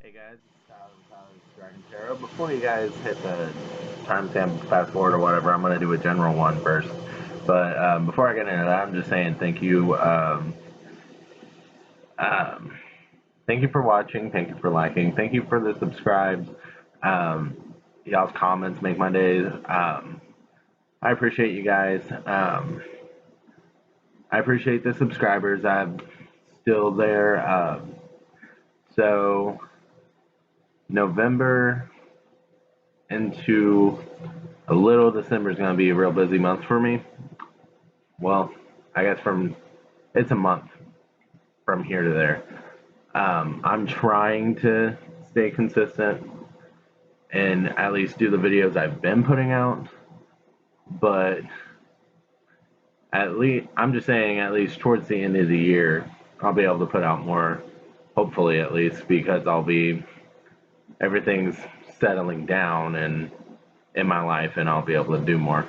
Hey guys, it's Tyler with Tyler's Dragon Tarot. Before you guys hit the timestamp, fast forward or whatever, I'm going to do a general one first. But before I get into that, I'm just saying thank you. Thank you for watching. Thank you for liking. Thank you for the subscribes. Y'all's comments make my days. I appreciate you guys. I appreciate the subscribers. I'm still there. So November into a little December is going to be a real busy month for me. Well, I guess it's a month from here to there. I'm trying to stay consistent and at least do the videos I've been putting out, but I'm just saying at least towards the end of the year, I'll be able to put out more, hopefully at least, because everything's settling down and in my life, and I'll be able to do more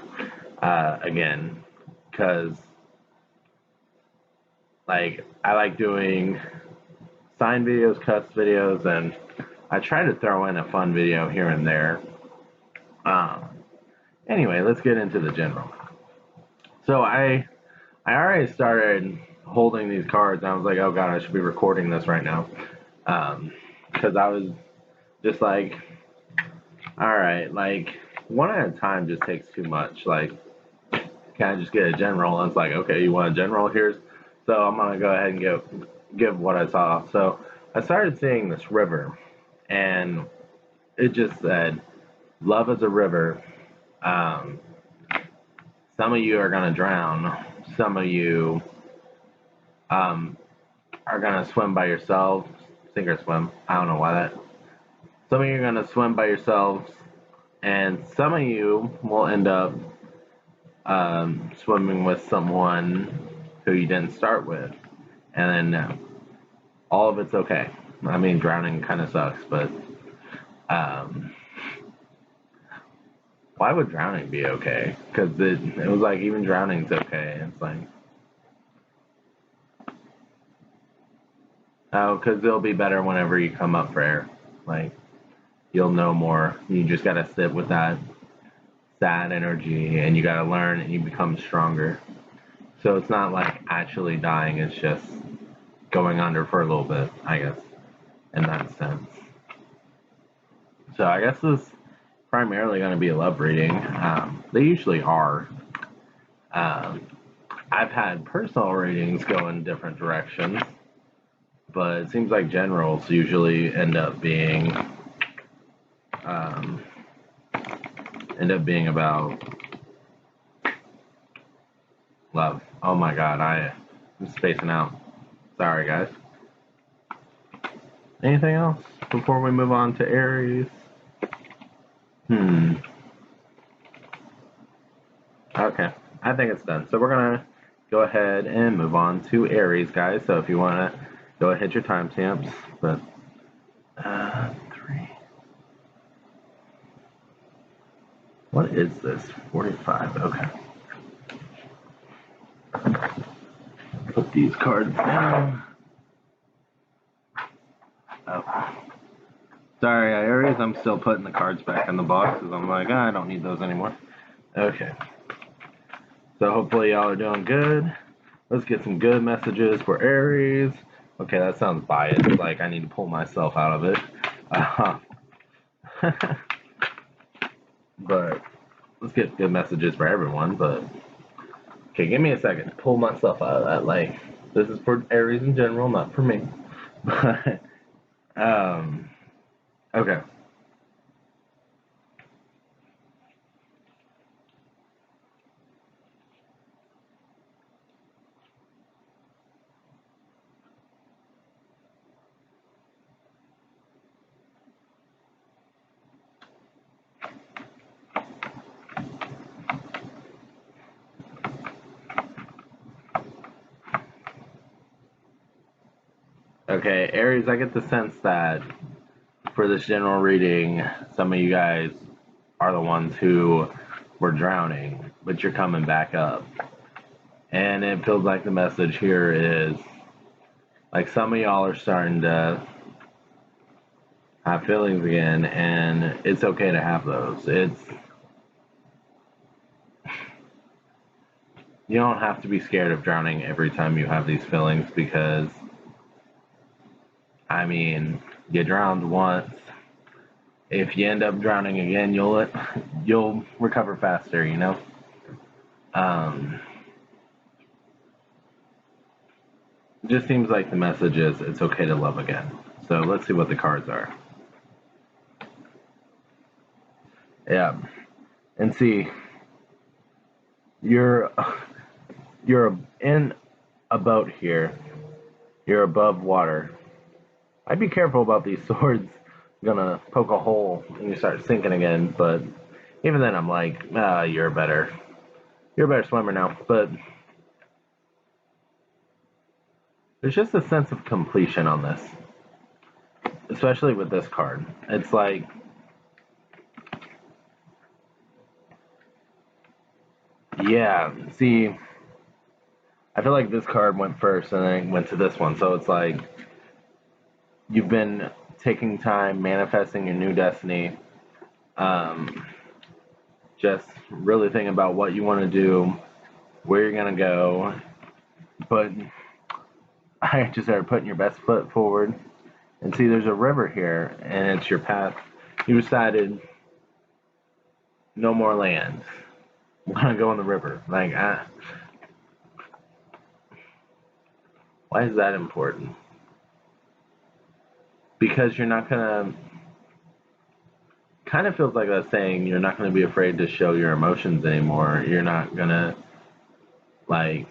again, because I like doing sign videos, cuts videos, and I try to throw in a fun video here and there. Anyway, let's get into the general. So I already started holding these cards, and I was like, oh god, I should be recording this right now, because I was just like, all right, one at a time just takes too much. Can I just get a general? And it's like, okay, you want a general? So I'm gonna go ahead and give what I saw. So I started seeing this river, and it just said, "Love is a river. Some of you are gonna drown. Some of you are gonna swim by yourselves, sink or swim. I don't know why that. Some of you are gonna swim by yourselves, and some of you will end up swimming with someone who you didn't start with, and then all of it's okay. I mean, drowning kind of sucks, but why would drowning be okay? Because it was like even drowning's okay. It's like, oh, because it'll be better whenever you come up for air. You'll know more. You just gotta sit with that sad energy, and you gotta learn, and you become stronger. So it's not like actually dying, it's just going under for a little bit, I guess, in that sense. So I guess this is primarily going to be a love reading. They usually are. I've had personal readings go in different directions, but it seems like generals usually end up being about love. Oh my god, I'm spacing out. Sorry, guys. Anything else before we move on to Aries? Okay, I think it's done. So we're gonna go ahead and move on to Aries, guys. So if you wanna go ahead, hit your timestamps. But 3. What is this? 45. Okay. Put these cards down. Oh. Sorry, Aries, I'm still putting the cards back in the box because I'm like, I don't need those anymore. Okay. So hopefully y'all are doing good. Let's get some good messages for Aries. Okay, that sounds biased. Like I need to pull myself out of it. But let's get good messages for everyone. But okay, give me a second to pull myself out of that. This is for Aries in general, not for me. But okay. Okay, Aries, I get the sense that for this general reading, some of you guys are the ones who were drowning, but you're coming back up. And it feels like the message here is like some of y'all are starting to have feelings again, and it's okay to have those. You don't have to be scared of drowning every time you have these feelings, because I mean, you drowned once. If you end up drowning again, you'll recover faster, you know. Um, it just seems like the message is it's okay to love again. So let's see what the cards are. Yeah, and see, you're you're in a boat here. You're above water. I'd be careful about these swords. Gonna poke a hole and you start sinking again. But even then, I'm like, you're a better swimmer now. But there's just a sense of completion on this, especially with this card. It's like, yeah, see, I feel like this card went first and then it went to this one. So it's like you've been taking time manifesting your new destiny, just really thinking about what you want to do, where you're going to go. But I just started putting your best foot forward. And see, there's a river here, and it's your path. You decided no more land. I'm going to go in the river. Like, why is that important? Because you're not going to, kind of feels like that's saying you're not going to be afraid to show your emotions anymore. You're not going to, like,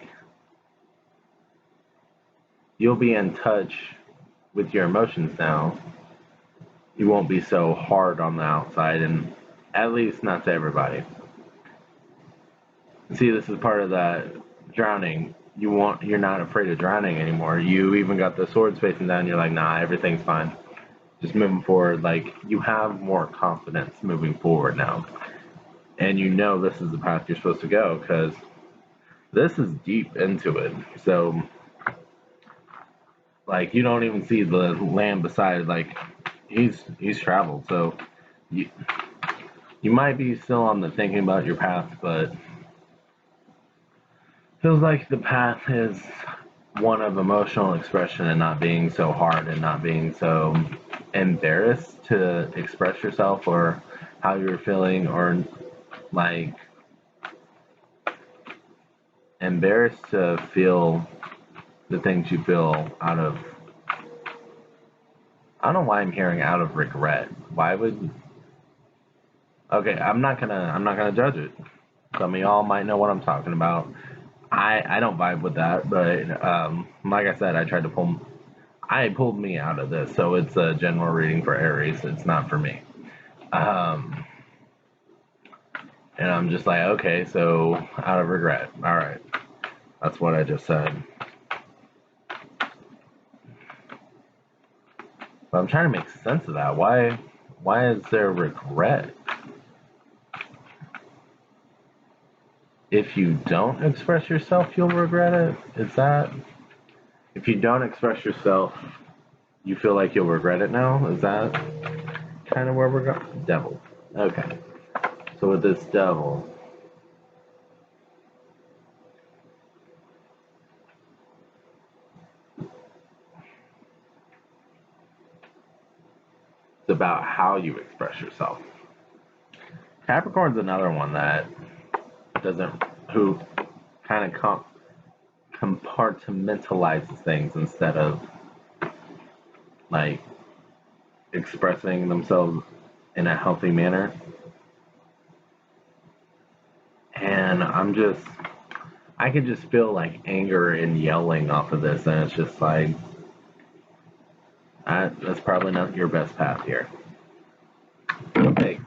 you'll be in touch with your emotions now. You won't be so hard on the outside, and at least not to everybody. See, this is part of that drowning. You're not afraid of drowning anymore. You even got the swords facing down. You're like, nah, everything's fine. Just moving forward. Like, you have more confidence moving forward now, and you know this is the path you're supposed to go, because this is deep into it. So, like, you don't even see the land beside. Like, he's traveled. So, you might be still on the thinking about your path, but feels like the path is one of emotional expression and not being so hard and not being so embarrassed to express yourself or how you're feeling, or like embarrassed to feel the things you feel out of, I don't know why I'm hearing out of regret. Why would, okay, I'm not gonna judge it. Some of y'all might know what I'm talking about. I don't vibe with that, but like I said, I pulled me out of this, so it's a general reading for Aries. It's not for me. Um, and I'm just like, okay, so out of regret. All right, that's what I just said. But I'm trying to make sense of that. Why is there regret? If you don't express yourself, you'll regret it. Is that, if you don't express yourself, you feel like you'll regret it now? Is that kind of where we're going? Devil. Okay. So with this devil, it's about how you express yourself. Capricorn's another one that doesn't, who kind of compartmentalizes things instead of like expressing themselves in a healthy manner. And I could just feel like anger and yelling off of this, and it's just like, that's probably not your best path here. Okay,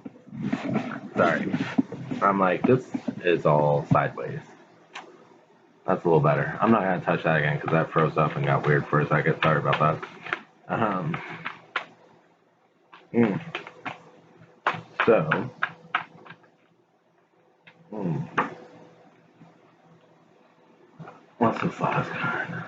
sorry. I'm like, this is all sideways. That's a little better. I'm not gonna touch that again because that froze up and got weird for a second. Sorry about that. Um, mm. So, what's this last card?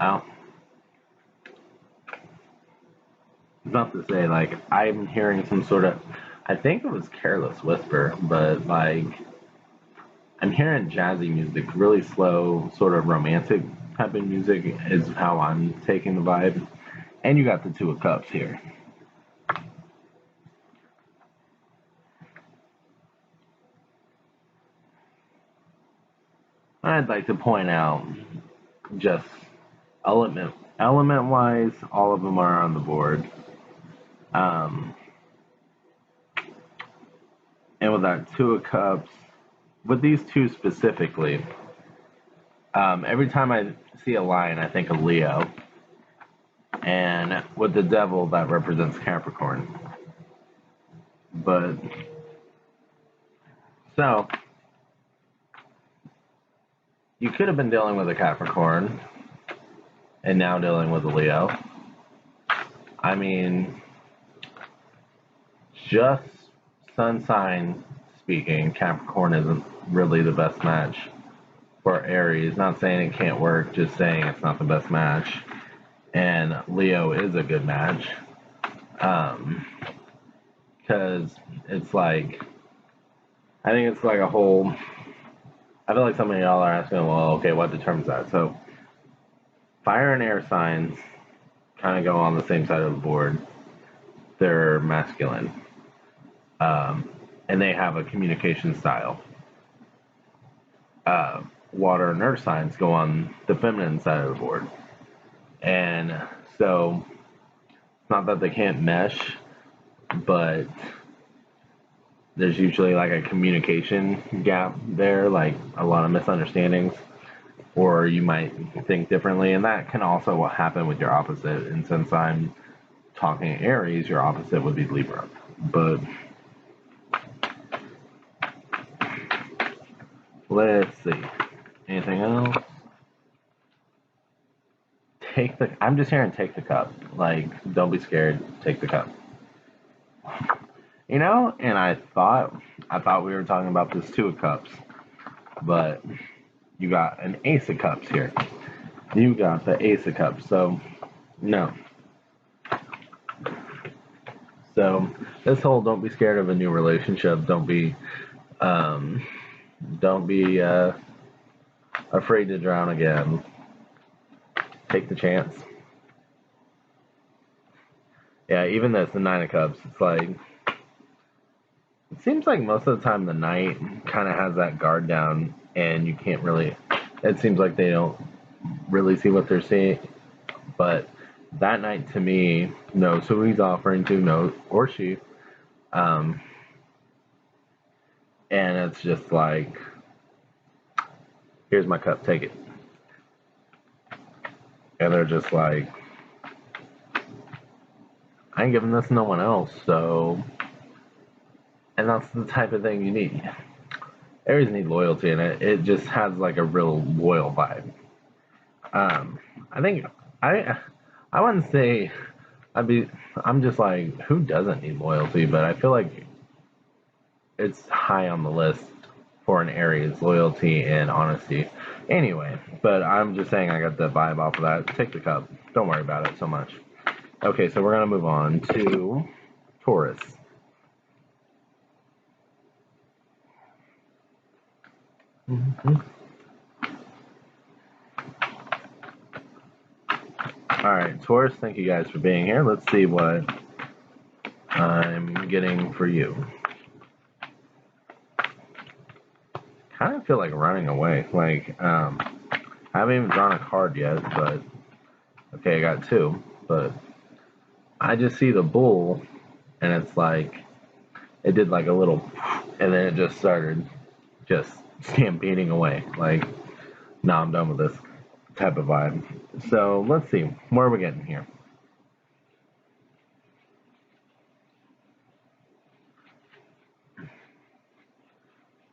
Oh, it's not to say, like, I'm hearing some sort of, I think it was Careless Whisper, but, like, I'm hearing jazzy music, really slow, sort of romantic type of music is how I'm taking the vibe. And you got the Two of Cups here. I'd like to point out, just element wise, all of them are on the board. Um, and with that Two of Cups, with these two specifically, every time I see a lion, I think of Leo. And with the devil, that represents Capricorn. But, so, you could have been dealing with a Capricorn and now dealing with a Leo. I mean, just sun sign speaking, Capricorn isn't really the best match for Aries. Not saying it can't work, just saying it's not the best match. And Leo is a good match. Because it's like, I think it's like a whole, I feel like some of y'all are asking, well, okay, what determines that? So, fire and air signs kind of go on the same side of the board. They're masculine. And they have a communication style. Water and earth signs go on the feminine side of the board. And so, it's not that they can't mesh, but there's usually like a communication gap there, like a lot of misunderstandings, or you might think differently. And that can also happen with your opposite. And since I'm talking Aries, your opposite would be Libra. But let's see. Anything else? I'm just hearing take the cup. Like, don't be scared, take the cup. And I thought we were talking about this Two of Cups, but you got an Ace of Cups here. You got the Ace of Cups, so no. So this whole don't be scared of a new relationship. Don't be afraid to drown again. Take the chance. Yeah, even this, the Nine of Cups, it's like, it seems like most of the time the Knight kind of has that guard down, and you can't really, it seems like they don't really see what they're seeing. But that Knight, to me, knows who he's offering to, or she. And it's just like, here's my cup, take it. And they're just like, I ain't giving this to no one else, so. And that's the type of thing you need. Aries need loyalty, and it just has like a real loyal vibe. I think I wouldn't say I'm just like, who doesn't need loyalty? But I feel like it's high on the list for an Aries, loyalty and honesty. Anyway, but I'm just saying I got the vibe off of that. Take the cup. Don't worry about it so much. Okay, so we're gonna move on to Taurus. Mm-hmm. All right, Taurus, thank you guys for being here. Let's see what I'm getting for you. Kind of feel like running away. Like, I haven't even drawn a card yet, but okay, I got two. But I just see the bull, and it's like, it did like a little, and then it just started just stampeding away. Like, no, I'm done with this type of vibe. So let's see, where are we getting here?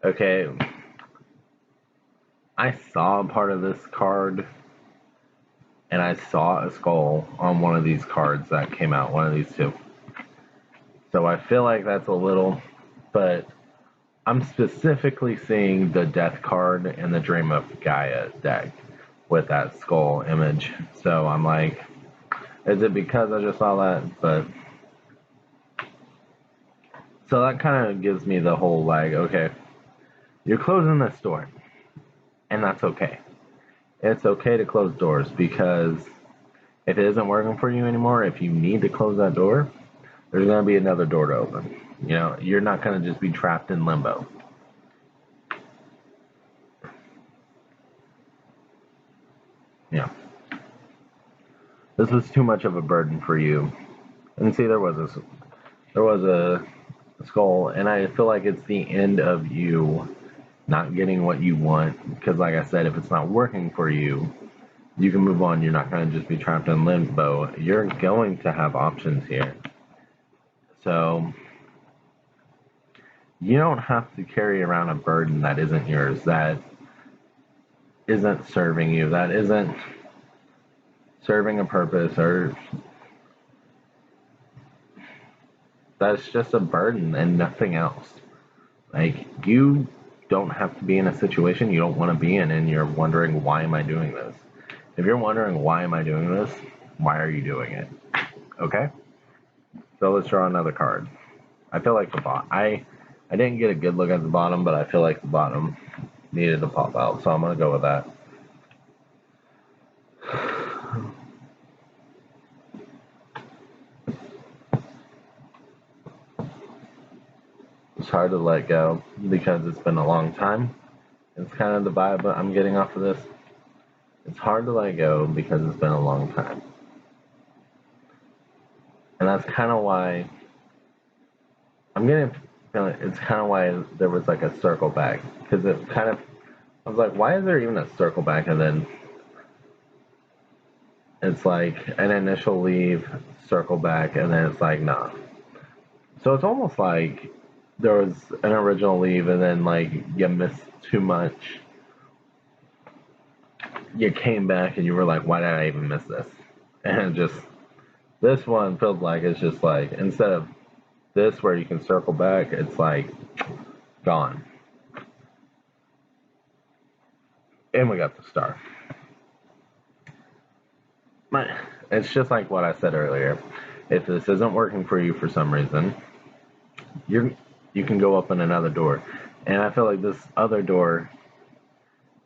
Okay, I saw part of this card, and I saw a skull on one of these cards that came out, one of these two. So I feel like that's a little, but I'm specifically seeing the Death card and the Dream of Gaia deck. with that skull image. So I'm like, is it because I just saw that? But so that kind of gives me the whole like, okay, you're closing this door, and that's okay. It's okay to close doors, because if it isn't working for you anymore, if you need to close that door, there's going to be another door to open. You know, you're not going to just be trapped in limbo. Yeah. This was too much of a burden for you. And see, there was a skull, and I feel like it's the end of you not getting what you want, because like I said, if it's not working for you, you can move on. You're not going to just be trapped in limbo. You're going to have options here. So you don't have to carry around a burden that isn't yours, that isn't serving you, that isn't serving a purpose, or that's just a burden and nothing else. Like, you don't have to be in a situation you don't want to be in, and you're wondering, why am I doing this? If you're wondering, why am I doing this, why are you doing it? Okay? So let's draw another card. I feel like the bottom, I didn't get a good look at the bottom, but I feel like the bottom needed to pop out, so I'm going to go with that. It's hard to let go because it's been a long time. It's kind of the vibe I'm getting off of this. It's hard to let go because it's been a long time. And that's kind of why I'm getting feeling, it's kind of why there was like a circle back. Because it kind of, I was like, why is there even a circle back? And then it's like an initial leave, circle back, and then it's like, nah. So it's almost like there was an original leave, and then like you missed too much. You came back and you were like, why did I even miss this? And just, this one feels like it's just like, instead of this where you can circle back, it's like gone. And we got the star. It's just like what I said earlier. If this isn't working for you for some reason, you can go up in another door. And I feel like this other door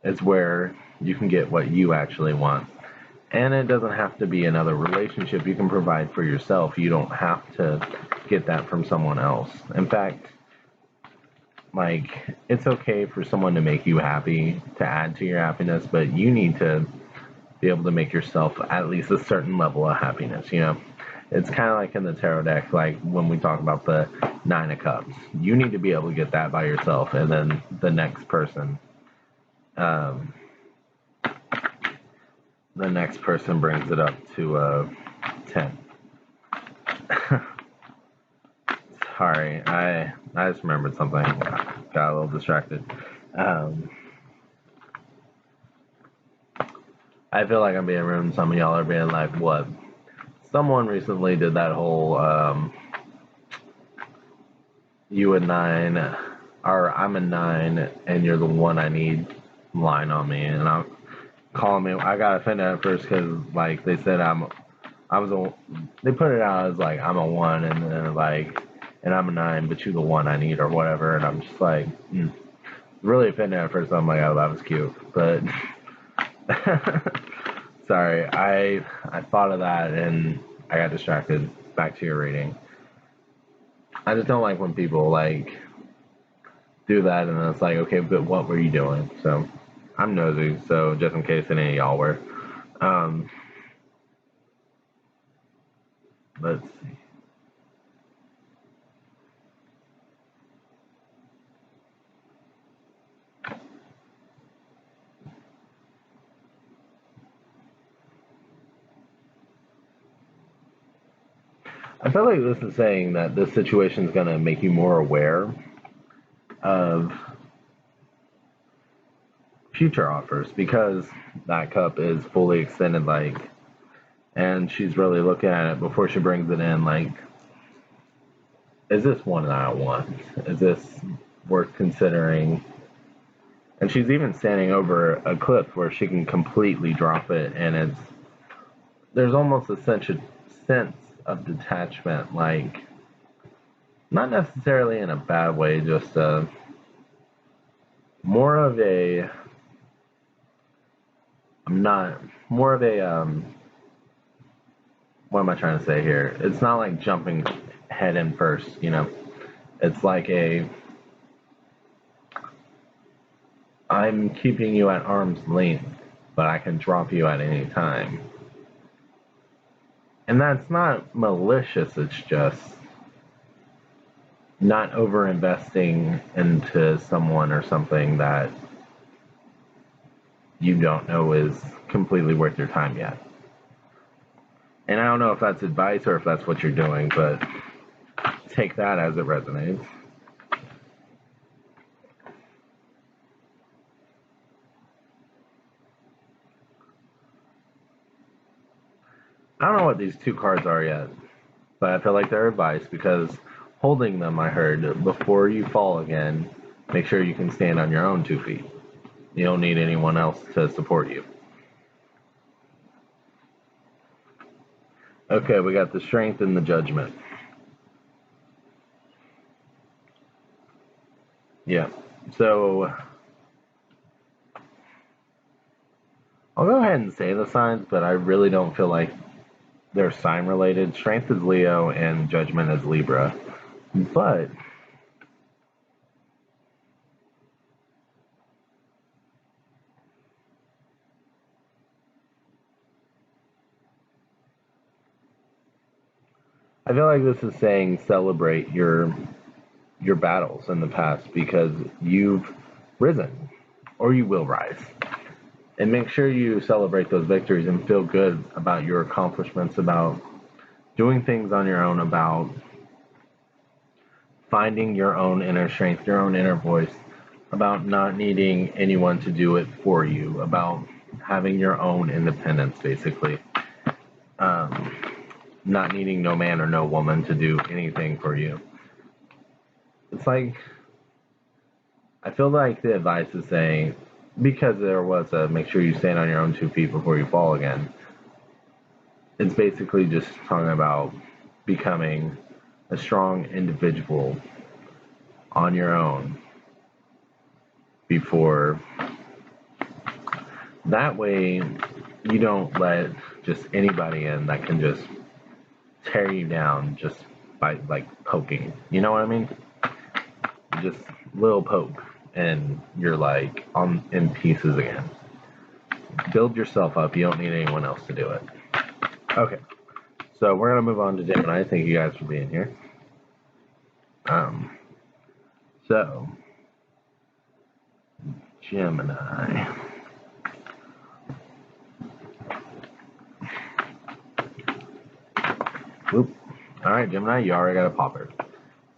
is where you can get what you actually want. And it doesn't have to be another relationship. You can provide for yourself. You don't have to get that from someone else. In fact, like, it's okay for someone to make you happy, to add to your happiness, but you need to be able to make yourself at least a certain level of happiness, you know? It's kind of like in the tarot deck, like when we talk about the Nine of Cups. You need to be able to get that by yourself, and then the next person brings it up to 10. Sorry, I just remembered something. Got a little distracted. I feel like I'm being rude. Some of y'all are being like, what? Someone recently did that whole you a 9, or I'm a 9 and you're the one I need line on me. And I'm calling me. I got offended at first because like they said they put it out as like I'm a 1, and then like, and I'm a 9, but you're the one I need or whatever. And I'm just like, really offended at first. I'm like, oh, that was cute, but sorry, I thought of that and I got distracted. Back to your reading. I just don't like when people like do that, and then it's like, okay, but what were you doing? So I'm nosy, so just in case any of y'all were. Let's see. I feel like this is saying that this situation is going to make you more aware of future offers, because that cup is fully extended, like, and she's really looking at it before she brings it in, like, is this one that I want? Is this worth considering? And she's even standing over a cliff where she can completely drop it, and there's almost a sense of detachment, like, not necessarily in a bad way, just more of a, what am I trying to say here? It's not like jumping head in first, you know? It's like I'm keeping you at arm's length, but I can drop you at any time. And that's not malicious, it's just not over investing into someone or something that you don't know is completely worth your time yet. And I don't know if that's advice or if that's what you're doing, but take that as it resonates. I don't know what these two cards are yet, but I feel like they're advice because holding them, I heard, before you fall again, make sure you can stand on your own 2 feet. You don't need anyone else to support you. Okay, we got the strength and the judgment. Yeah, so I'll go ahead and say the signs, but I really don't feel like they're sign related. Strength is Leo and judgment is Libra. But I feel like this is saying celebrate your battles in the past because you've risen or you will rise. And make sure you celebrate those victories and feel good about your accomplishments, about doing things on your own, about finding your own inner strength, your own inner voice, about not needing anyone to do it for you, about having your own independence, basically. Not needing no man or no woman to do anything for you. It's like, I feel like the advice is saying, because there was a make sure you stand on your own 2 feet before you fall again, it's basically just talking about becoming a strong individual on your own before. That way, you don't let just anybody in that can just tear you down just by like poking. You know what I mean? Just little poke, and you're like in pieces again. Build yourself up. You don't need anyone else to do it. Okay, so we're gonna move on to Gemini. Thank you guys for being here. So Gemini. Whoop. All right, Gemini, you already got a popper.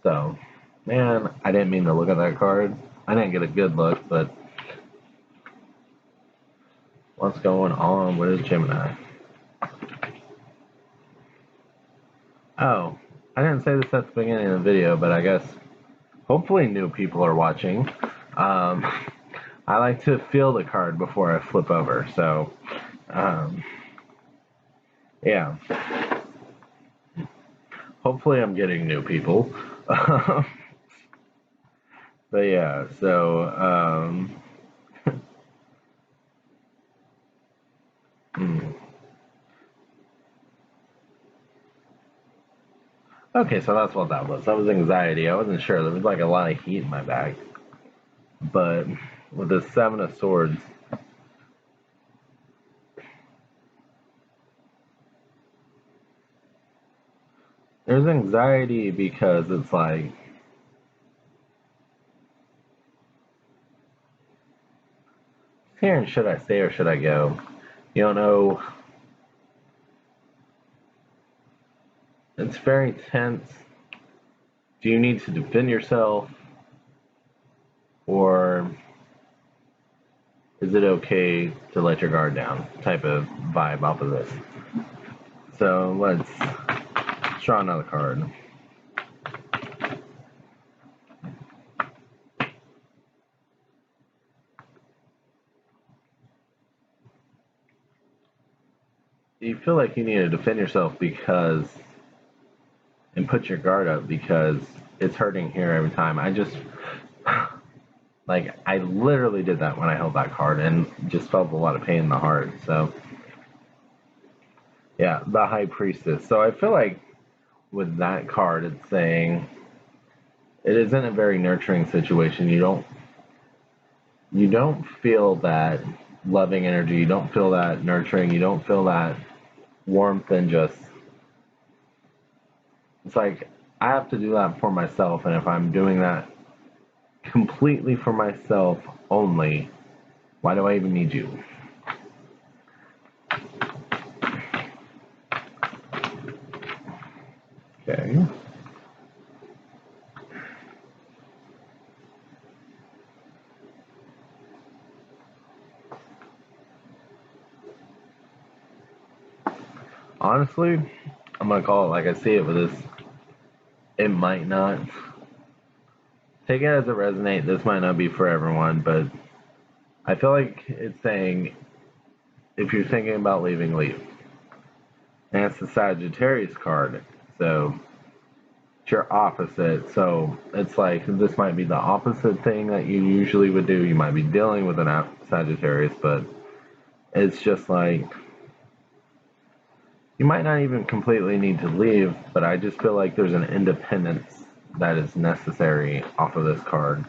So, man, I didn't mean to look at that card. I didn't get a good look, but what's going on with Gemini? Oh, I didn't say this at the beginning of the video, but I guess hopefully new people are watching. I like to feel the card before I flip over, so yeah. Hopefully I'm getting new people. But yeah, so okay, so that's what that was. That was anxiety. I wasn't sure. There was like a lot of heat in my back. But with the Seven of Swords, there's anxiety because it's like, here, should I stay or should I go? You don't know. It's very tense. Do you need to defend yourself? Or is it okay to let your guard down? Type of vibe off of this. So let's draw another card. you feel like you need to defend yourself because, and put your guard up because it's hurting here every time. I just, like, I literally did that when I held that card and just felt a lot of pain in the heart. So, yeah, the High Priestess. So I feel like with that card, it's saying it isn't a very nurturing situation. You don't feel that loving energy. You don't feel that nurturing. You don't feel that warmth and just, it's like I have to do that for myself. And if I'm doing that completely for myself only, why do I even need you? Okay. Honestly, I'm gonna call it like I see it with this. It might not. Take it as it resonates. This might not be for everyone, but I feel like it's saying if you're thinking about leaving, leave. And it's the Sagittarius card, so it's your opposite. So it's like this might be the opposite thing that you usually would do. You might be dealing with an Sagittarius, but it's just like you might not even completely need to leave, but I just feel like there's an independence that is necessary off of this card.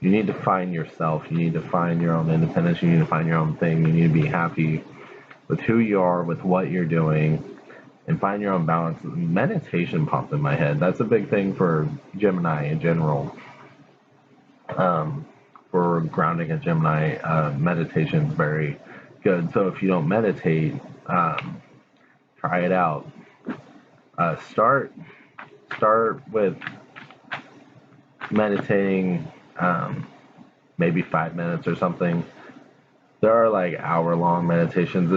You need to find yourself. You need to find your own independence. You need to find your own thing. You need to be happy with who you are, with what you're doing, and find your own balance. Meditation popped in my head. That's a big thing for Gemini in general. For grounding a Gemini, meditation is very good. So if you don't meditate, try it out. Start with meditating, maybe 5 minutes or something. There are like hour-long meditations.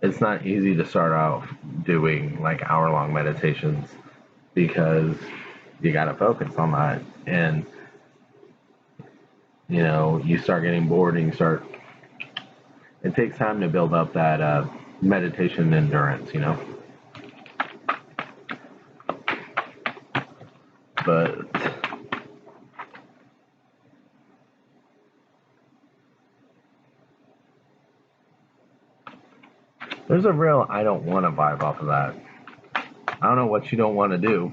It's not easy to start out doing like hour-long meditations because you got to focus on that. And, you start getting bored and it takes time to build up that meditation endurance. But there's a real I don't want to vibe off of that. I don't know what you don't want to do,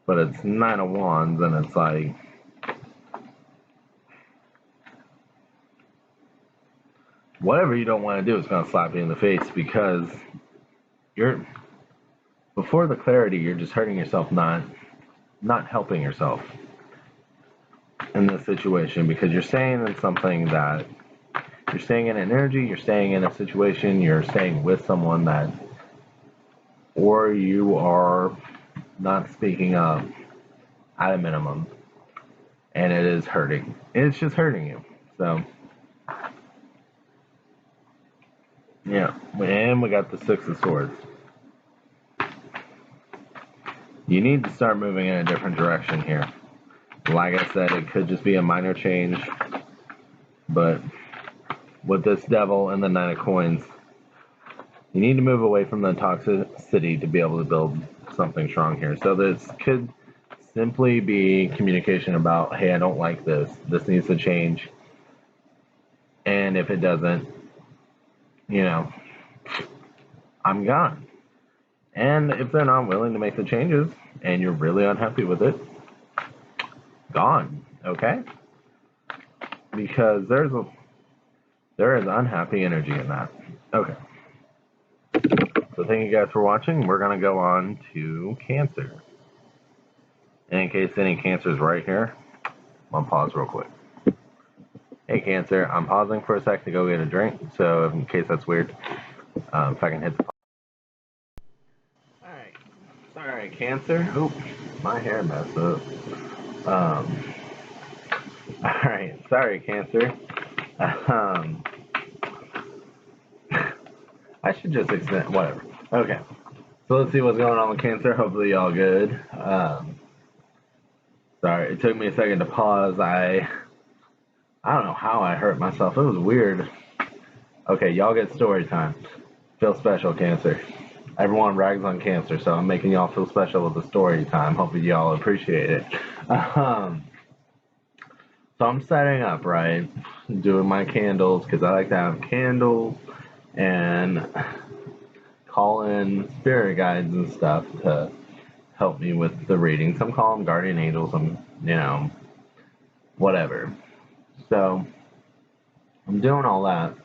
but it's Nine of Wands, and it's like, whatever you don't want to do is going to slap you in the face because before the clarity, you're just hurting yourself, not helping yourself in this situation because you're staying in something that you're staying in an energy, you're staying in a situation, you're staying with someone that, or you are not speaking up at a minimum, and it is hurting. It's just hurting you. So, yeah, and we got the Six of Swords. You need to start moving in a different direction here. Like I said, it could just be a minor change, but with this Devil and the Nine of Coins, you need to move away from the toxicity to be able to build something strong here. So this could simply be communication about, hey, I don't like this. This needs to change. And if it doesn't, I'm gone. And if they're not willing to make the changes and you're really unhappy with it, gone. Okay? Because there is unhappy energy in that. Okay. So thank you guys for watching. We're going to go on to Cancer. And in case any Cancer is right here, I'm going to pause real quick. Hey Cancer, I'm pausing for a sec to go get a drink, so in case that's weird, if I can hit the pause. Alright, sorry Cancer. Oop, my hair messed up. Alright, sorry Cancer. I should just extend, whatever. Okay, so let's see what's going on with Cancer. Hopefully y'all good. Sorry, it took me a second to pause. I don't know how I hurt myself. It was weird. Okay, y'all get story time. Feel special, Cancer. Everyone rags on Cancer, so I'm making y'all feel special with the story time. Hopefully y'all appreciate it. So I'm setting up, right? Doing my candles, because I like to have candles, and call in spirit guides and stuff to help me with the reading. Some call them guardian angels, some, whatever. So I'm doing all that.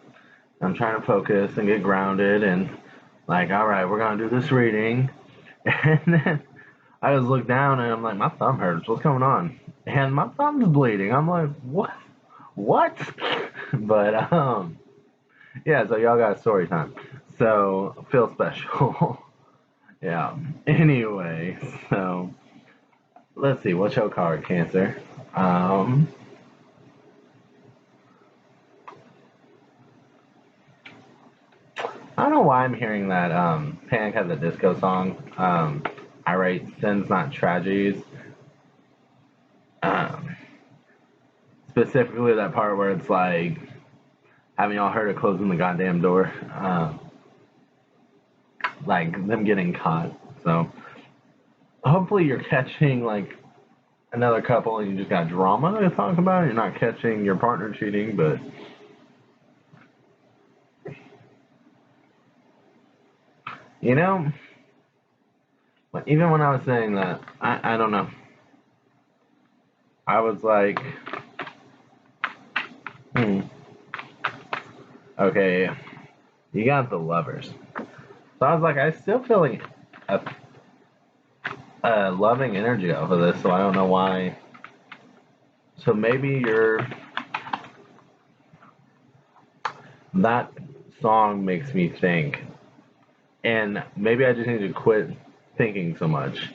I'm trying to focus and get grounded and like, all right, we're going to do this reading. And then I just look down and I'm like, my thumb hurts. What's going on? And my thumb's bleeding. I'm like, what? What? But, yeah, so y'all got story time. So, feel special. Yeah. Anyway, so, let's see. What's your card, Cancer? I don't know why I'm hearing that Panic at the Disco song. I write sins, not tragedies. Specifically that part where it's like, haven't y'all heard of closing the goddamn door? Like them getting caught. So hopefully you're catching like another couple and you just got drama to talk about. You're not catching your partner cheating, but even when I was saying that, I don't know. I was like, okay, you got the Lovers. So I was like, I still feel like a loving energy off of this, so I don't know why. So maybe that song makes me think, and maybe I just need to quit thinking so much,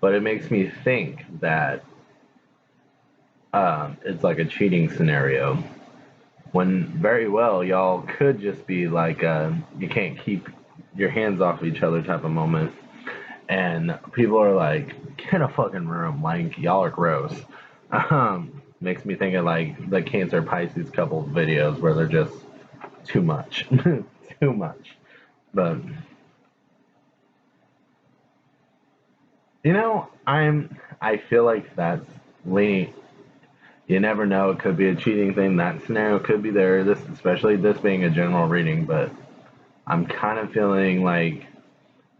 but it makes me think that it's like a cheating scenario, when very well y'all could just be like you can't keep your hands off each other type of moment, and people are like, get a fucking room, like y'all are gross. Makes me think of like the Cancer Pisces couples videos where they're just too much. Too much. But I feel like that's leaning. You never know, it could be a cheating thing. That scenario could be there, this especially this being a general reading, but I'm kind of feeling like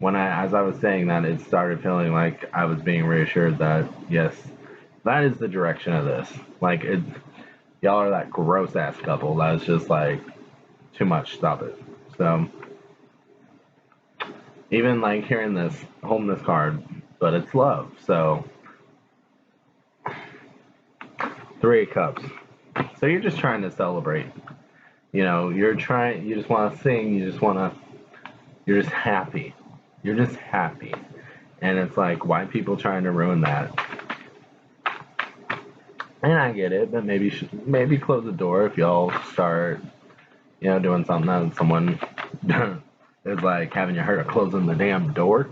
as I was saying that, it started feeling like I was being reassured that yes, that is the direction of this. Like y'all are that gross ass couple that's just like too much. Stop it. So even like hearing this, holding this card, but it's love. So 3 of Cups. So you're just trying to celebrate. You just want to sing. You're just happy. You're just happy. And it's like, why people trying to ruin that? And I get it, but maybe close the door if y'all start, doing something that someone is like, haven't you heard of closing the damn door?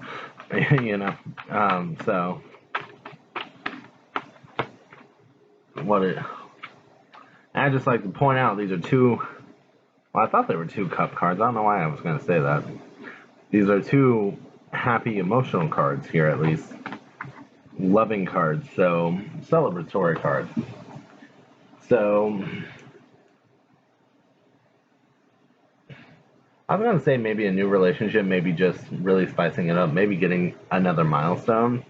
So I just like to point out these are two. Well, I thought they were 2 cup cards. I don't know why I was going to say that. These are 2 happy emotional cards here, at least. Loving cards, so celebratory cards. So I was going to say maybe a new relationship, maybe just really spicing it up, maybe getting another milestone.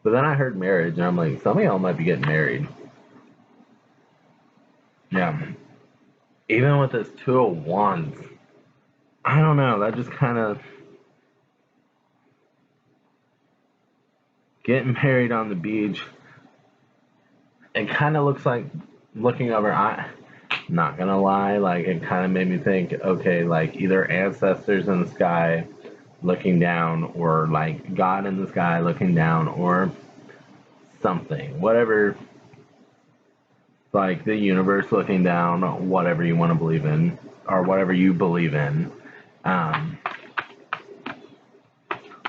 But then I heard marriage, and I'm like, some of y'all might be getting married. Yeah. Even with this 2 of Wands, I don't know, that just kind of... Getting married on the beach, it kind of looks like looking over. Not gonna lie, like it kind of made me think, okay, like either ancestors in the sky looking down, or like God in the sky looking down, or something, whatever, like the universe looking down, whatever you want to believe in, or whatever you believe in,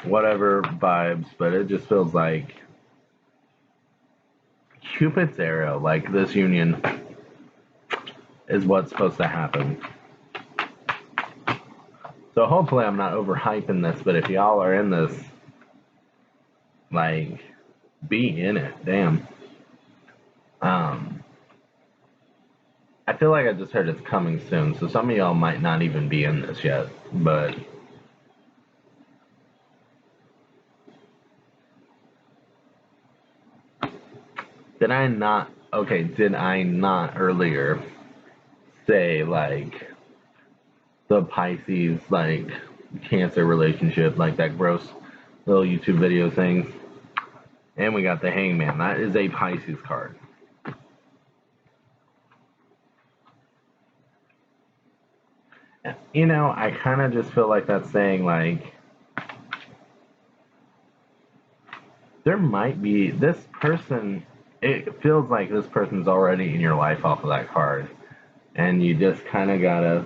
whatever vibes, but it just feels like Cupid's arrow, like this union is what's supposed to happen. So hopefully I'm not overhyping this, but if y'all are in this, like, be in it. Damn. I feel like I just heard it's coming soon, so some of y'all might not even be in this yet, but did I not earlier say, like, the Pisces, like, Cancer relationship, like that gross little YouTube video thing? And we got the Hangman. That is a Pisces card. You know, I kind of just feel like that's saying, like, there might be this person, it feels like this person's already in your life off of that card. And you just kind of gotta,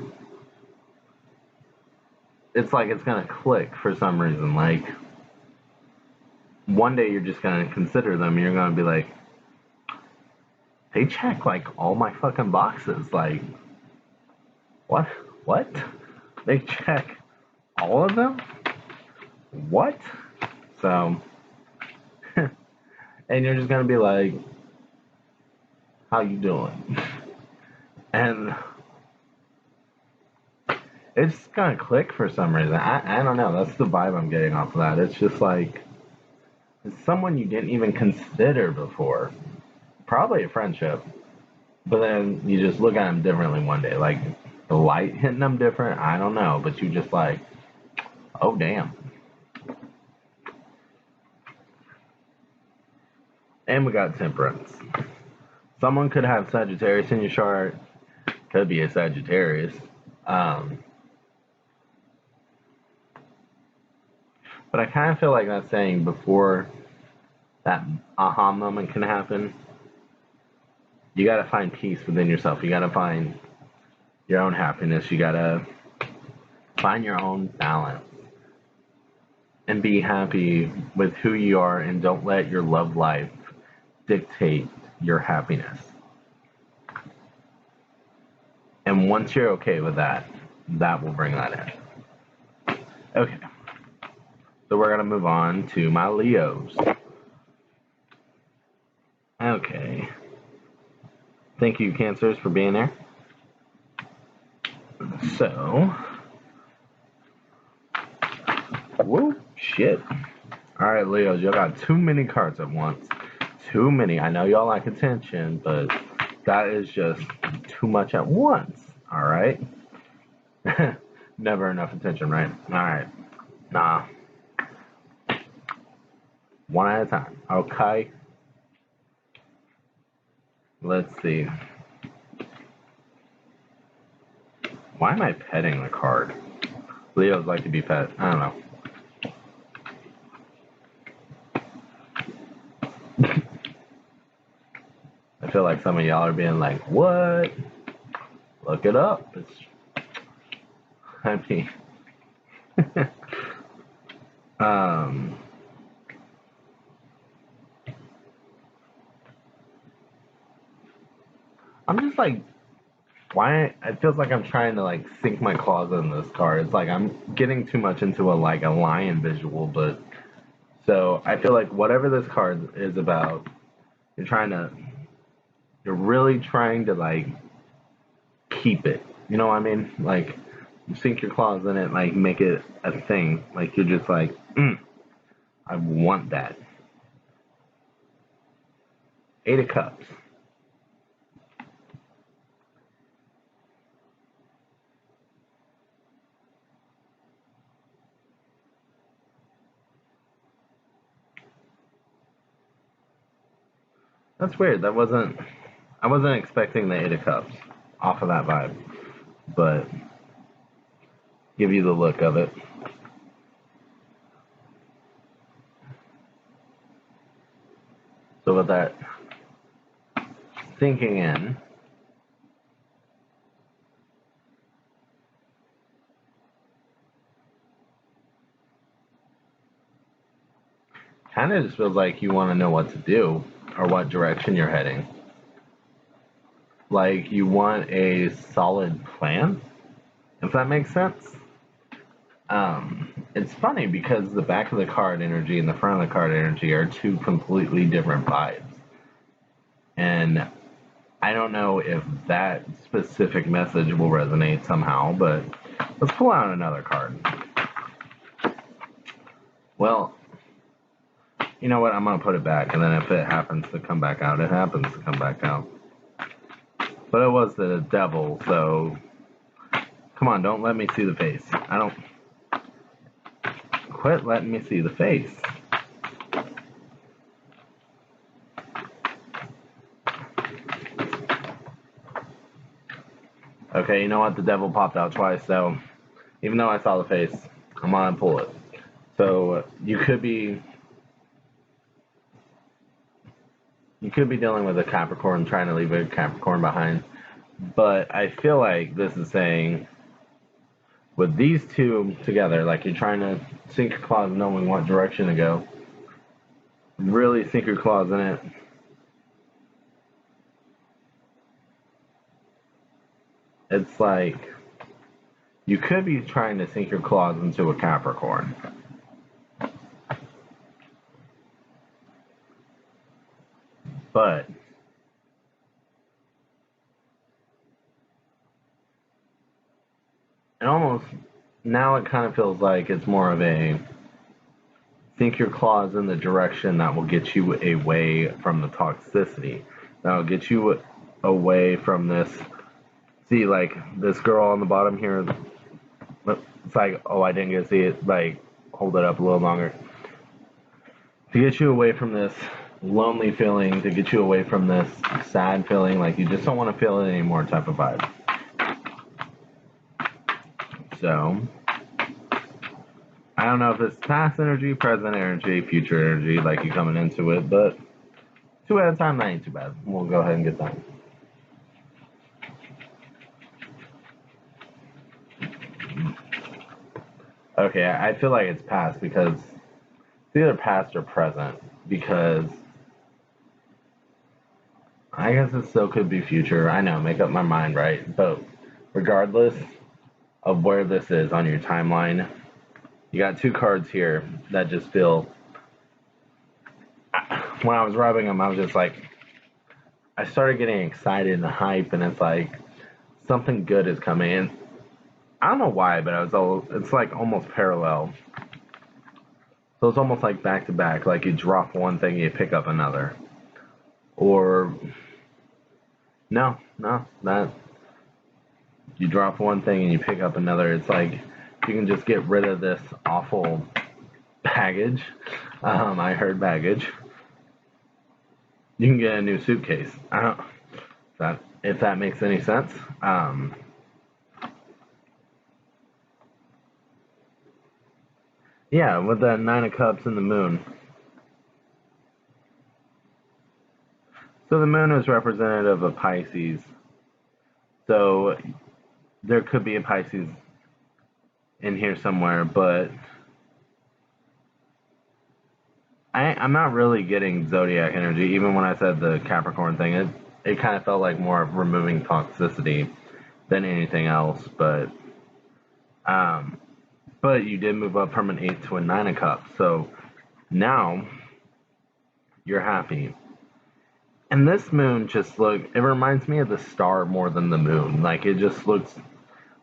it's like it's gonna click for some reason. Like, one day you're just gonna consider them and you're gonna be like, they check, like, all my fucking boxes. Like, what? What? They check all of them? What? So, and you're just gonna be like, how you doing? And it's gonna click for some reason. I don't know. That's the vibe I'm getting off of that. It's just like, it's someone you didn't even consider before. Probably a friendship. But then you just look at them differently one day. Like, the light hitting them different, I don't know. But you just like, oh, damn. And we got Temperance. Someone could have Sagittarius in your chart. Could be a Sagittarius. But I kind of feel like that's saying before that aha moment can happen, you got to find peace within yourself. You got to find your own happiness. You got to find your own balance and be happy with who you are, and don't let your love life dictate your happiness. And once you're okay with that, that will bring that in. Okay. So we're going to move on to my Leos. Okay. Thank you, Cancers, for being there. So, whoa, shit. All right, Leos, y'all got too many cards at once. Too many. I know y'all like attention, but that is just too much at once. All right. Never enough attention, right? All right. Nah. One at a time. Okay. Let's see. Why am I petting the card? Leos like to be pet. I don't know. I feel like some of y'all are being like, what? Look it up. It's, I mean, I'm just like, why? It feels like I'm trying to, like, sink my claws in this card. It's like I'm getting too much into a lion visual, but so I feel like whatever this card is about, you're really trying to, like, keep it. You know what I mean? Like, you sink your claws in it, like, make it a thing. Like, you're just like, I want that. Eight of Cups. That's weird. I wasn't expecting the Eight of Cups off of that vibe, but give you the look of it. So with that sinking in, kind of just feels like you want to know what to do or what direction you're heading. Like, you want a solid plan, if that makes sense. It's funny because the back of the card energy and the front of the card energy are two completely different vibes. And I don't know if that specific message will resonate somehow, but let's pull out another card. Well, you know what? I'm going to put it back, and then if it happens to come back out, it happens to come back out. But it was the devil, so come on, don't let me see the face. I don't... Quit letting me see the face. Okay, you know what? The devil popped out twice, so even though I saw the face, I'm gonna pull it. So you could be dealing with a Capricorn, trying to leave a Capricorn behind. But I feel like this is saying, with these two together, like you're trying to sink your claws knowing what direction to go. Really sink your claws in it. It's like you could be trying to sink your claws into a Capricorn. But it almost, now it kind of feels like it's more of a sink your claws in the direction that will get you away from the toxicity. That will get you away from this. See, like this girl on the bottom here, it's like, oh, I didn't get to see it. Like, hold it up a little longer. To get you away from this lonely feeling, to get you away from this sad feeling, like you just don't want to feel it anymore type of vibe. So, I don't know if it's past energy, present energy, future energy, like you coming into it, but 2 at a time, that ain't too bad. We'll go ahead and get that. Okay, I feel like it's past because it's either past or present, because I guess it still could be future. I know, make up my mind, right? But regardless of where this is on your timeline, you got 2 cards here that just feel... When I was rubbing them, I was just like... I started getting excited and hype, and it's like something good is coming in. I don't know why, but it's like almost parallel. So it's almost like back to back, like you drop one thing, you pick up another. Or... No, that... You drop one thing and you pick up another. It's like you can just get rid of this awful baggage. I heard baggage. You can get a new suitcase. I don't that if that makes any sense. Yeah, with the 9 of Cups and the Moon. So the Moon is representative of Pisces. So there could be a Pisces in here somewhere, but I'm not really getting zodiac energy. Even when I said the Capricorn thing, it kind of felt like more of removing toxicity than anything else. But you did move up from an 8 to a 9 of Cups, so now you're happy. And this moon it reminds me of the star more than the moon. Like, it just looks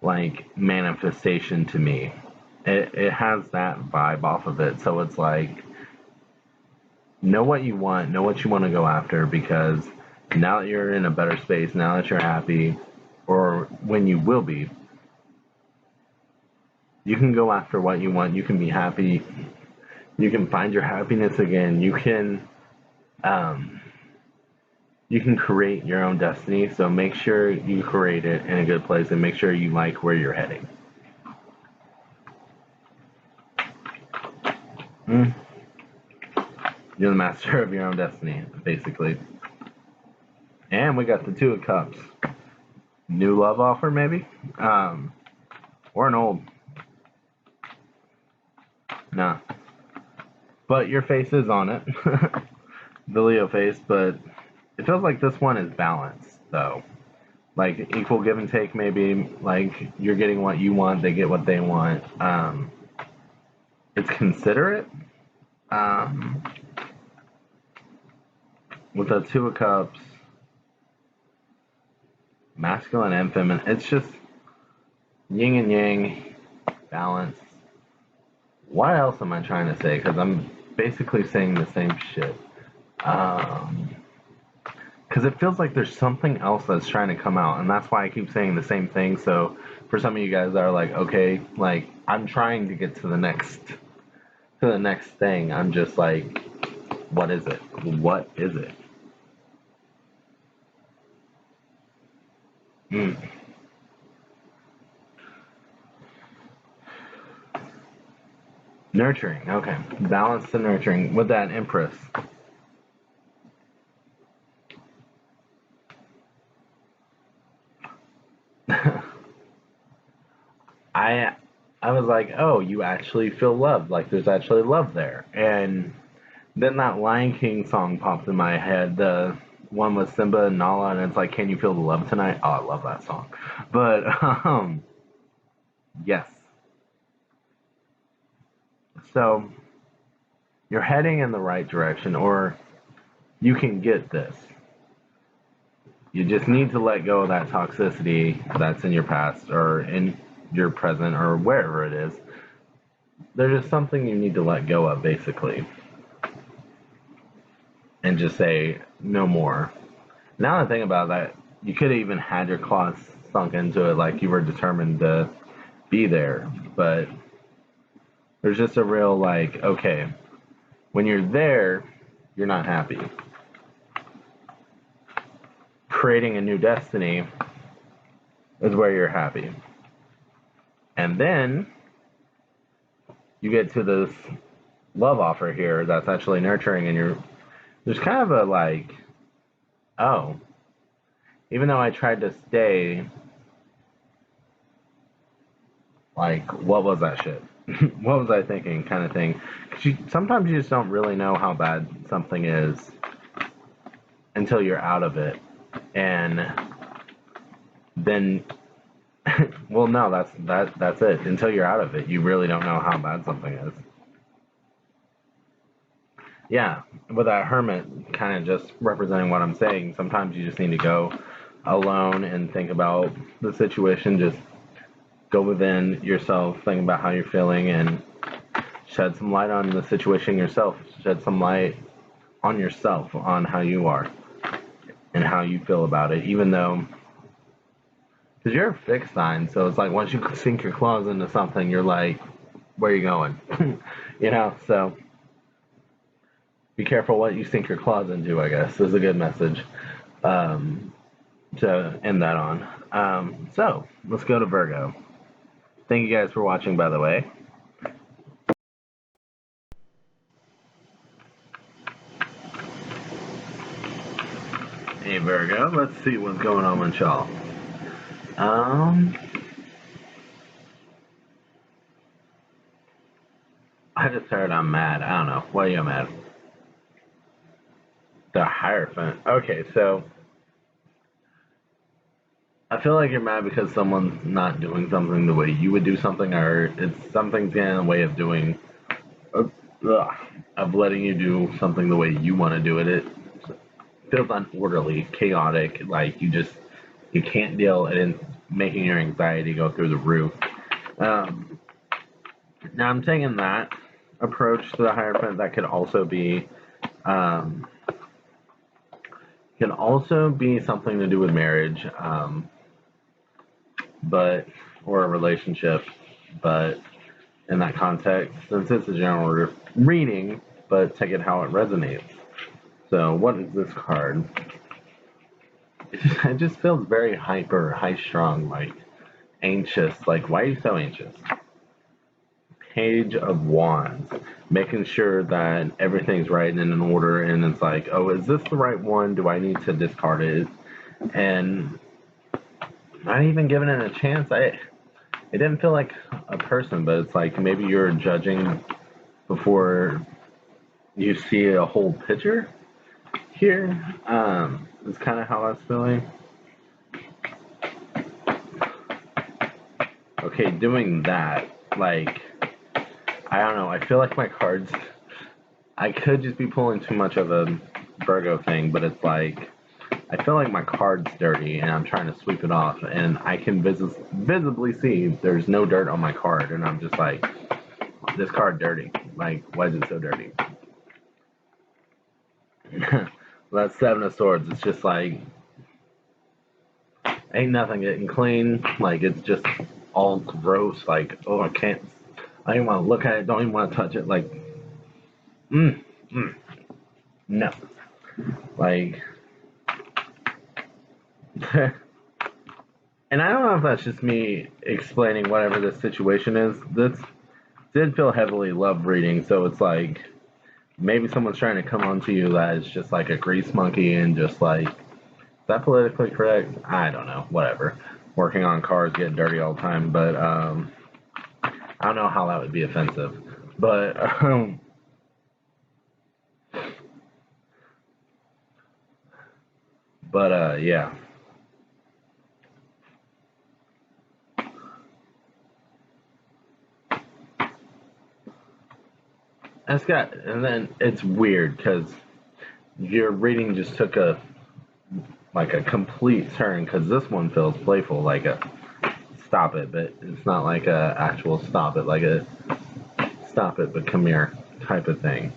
like manifestation to me. It has that vibe off of it. So it's like, know what you want, know what you want to go after, because now that you're in a better space, now that you're happy, or when you will be, you can go after what you want. You can be happy. You can find your happiness again. You can create your own destiny. So make sure you create it in a good place and make sure you like where you're heading. You're the master of your own destiny, basically. And we got the 2 of Cups. New love offer, maybe? Or an old. Nah. But your face is on it. The Leo face, but it feels like this one is balanced, though. like equal give and take, maybe. Like you're getting what you want, they get what they want. It's considerate. Um, with the Two of Cups, masculine and feminine, it's just yin and yang, balance. What else am I trying to say? Because I'm basically saying the same shit. Because it feels like there's something else that's trying to come out, and that's why I keep saying the same thing. So for some of you guys that are like, okay, like I'm trying to get to the next thing. I'm just like, what is it? What is it? Mm. Nurturing, okay. Balance to nurturing with that Empress. I I was like, oh, you actually feel loved. Like there's actually love there. And then that Lion King song popped in my head. The one with Simba and Nala, and it's like, can you feel the love tonight? Oh, I love that song. But yes. So you're heading in the right direction, or you can get this. You just need to let go of that toxicity that's in your past or in your present or wherever it is. There's just something you need to let go of, basically, and just say no more. Now that I think about that, you could have even had your claws sunk into it, like you were determined to be there. But there's just a real like, okay, when you're there, you're not happy. Creating a new destiny is where you're happy. And then you get to this love offer here that's actually nurturing, and there's kind of a like, oh, even though I tried to stay, like, what was that shit? What was I thinking, kind of thing. Because sometimes you just don't really know how bad something is until you're out of it. And then, well, no, that's it. Until you're out of it, you really don't know how bad something is. Yeah, with that Hermit kind of just representing what I'm saying, sometimes you just need to go alone and think about the situation. Just go within yourself, think about how you're feeling, and shed some light on the situation yourself. Shed some light on yourself, on how you are and how you feel about it, even though, because you're a fixed sign, so it's like once you sink your claws into something, you're like, where are you going? So be careful what you sink your claws into, I guess, is a good message to end that on. So let's go to Virgo. Thank you guys for watching, by the way. Hey Virgo, let's see what's going on with y'all. I just heard I'm mad. I don't know. Why are you mad? The Hierophant. Okay, so I feel like you're mad because someone's not doing something the way you would do something, or it's something's getting in the way of doing, of letting you do something the way you want to do it. It feels unorderly, chaotic. Like you can't deal, and it's making your anxiety go through the roof. Now I'm taking that approach to the Hierophant. That um, could also be something to do with marriage, but or a relationship, but in that context, since it's a general reading, but take it how it resonates. So, what is this card? It just feels very hyper, high strung, like anxious. Like, why are you so anxious? Page of Wands, making sure that everything's right and in order, and it's like, oh, is this the right one? Do I need to discard it? And not even giving it a chance. It didn't feel like a person, but it's like maybe you're judging before you see a whole picture here. It's kind of how I was feeling. Okay, doing that, like, I don't know, I feel like my cards, I could just be pulling too much of a Virgo thing, but it's like, I feel like my card's dirty and I'm trying to sweep it off, and I can visibly see there's no dirt on my card, and I'm just like, this card dirty. Like, why is it so dirty? That's Seven of Swords. It's just like, ain't nothing getting clean. Like, it's just all gross. Like, oh, I don't even want to look at it. Don't even want to touch it. Like, no. Like, and I don't know if that's just me explaining whatever this situation is. This did feel heavily love reading, so it's like maybe someone's trying to come onto you that is just like a grease monkey and just like, is that politically correct? I don't know. Whatever. Working on cars, getting dirty all the time, but I don't know how that would be offensive. But yeah. And then it's weird because your reading just took a complete turn, because this one feels playful, like a stop it, but it's not like a actual stop it, like a stop it but come here type of thing.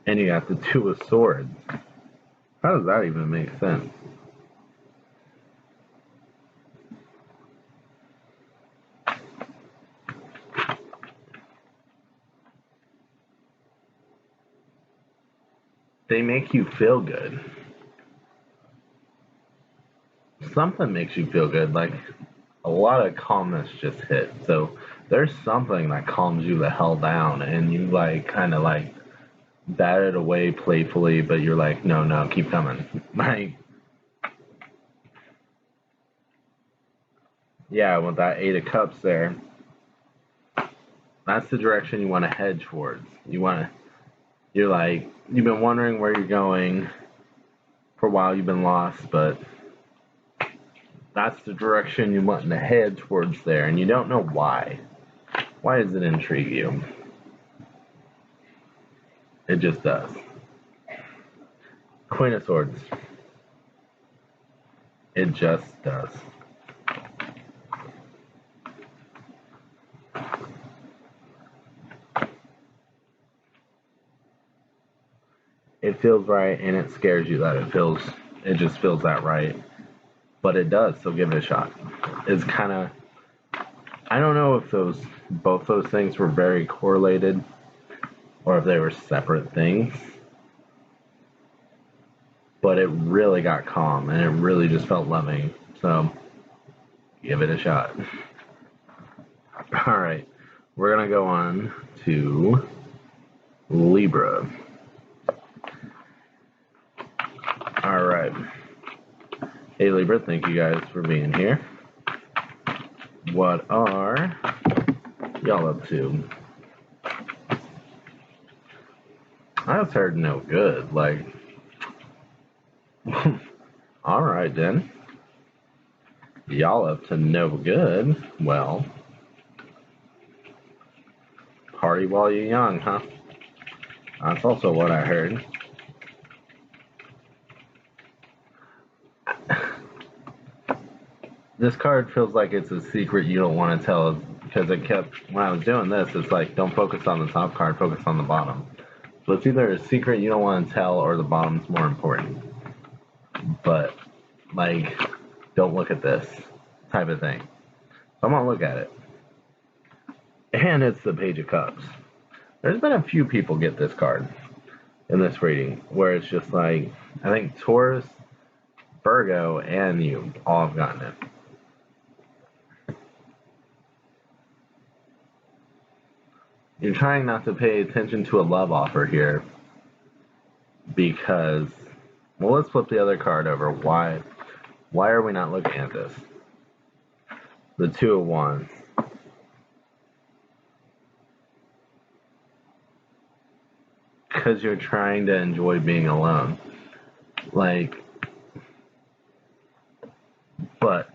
And you got the Two of Swords. How does that even make sense? They make you feel good. Something makes you feel good, like a lot of calmness just hit. So there's something that calms you the hell down, and you like kind of like bat it away playfully, but you're like, no, no, keep coming. Like, yeah, with that Eight of Cups there, that's the direction you want to head towards. You're like, you've been wondering where you're going for a while, you've been lost, but that's the direction you want to head towards there, and you don't know why. Why does it intrigue you? It just does. Queen of Swords. It just does. It feels right, and it scares you that it just feels that right. But it does, so give it a shot. It's kind of, I don't know if both those things were very correlated or if they were separate things, but it really got calm and it really just felt loving. So give it a shot. All right, we're gonna go on to Libra. All right. Hey Libra, thank you guys for being here. What are y'all up to? I just heard no good. Like, all right then. Y'all up to no good. Well, party while you're young, huh? That's also what I heard. This card feels like it's a secret you don't want to tell, because when I was doing this, it's like, don't focus on the top card, focus on the bottom. So it's either a secret you don't want to tell or the bottom's more important. But, like, don't look at this type of thing. So I'm going to look at it. And it's the Page of Cups. There's been a few people get this card in this reading, where it's just like, I think Taurus, Virgo, and you all have gotten it. You're trying not to pay attention to a love offer here because, well, let's flip the other card over. Why are we not looking at this? The Two of Wands. Because you're trying to enjoy being alone. Like, but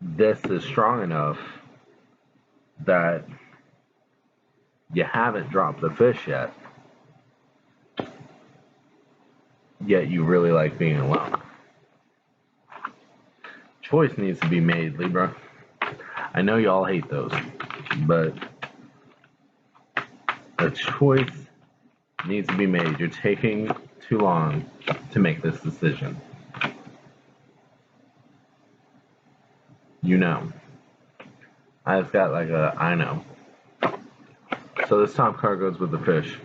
this is strong enough that you haven't dropped the fish yet you really like being alone. Choice needs to be made, Libra. I know y'all hate those, but a choice needs to be made. You're taking too long to make this decision. You know. I just got like a I know. So this top card goes with the fish.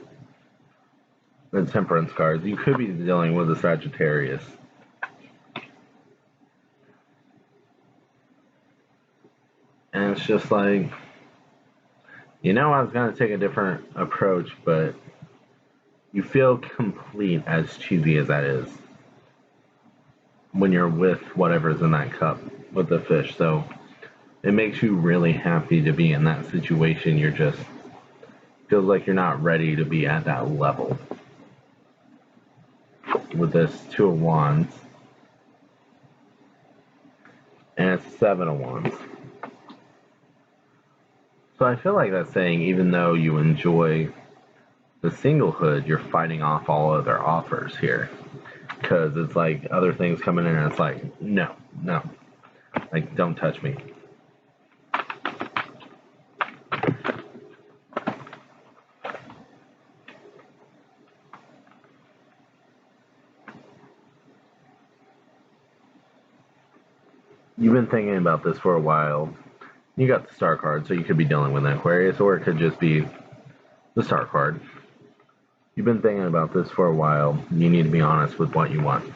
The temperance cards. You could be dealing with a Sagittarius. And it's just like, I was going to take a different approach, but you feel complete, as cheesy as that is, when you're with whatever's in that cup with the fish. So it makes you really happy to be in that situation. You're just, feels like you're not ready to be at that level. With this Two of Wands. And it's Seven of Wands. So I feel like that's saying, even though you enjoy the singlehood, you're fighting off all other offers here. Because it's like other things coming in and it's like, no. Like, don't touch me. You've been thinking about this for a while. You got the Star card, so you could be dealing with an Aquarius, or it could just be the Star card. You've been thinking about this for a while. You need to be honest with what you want.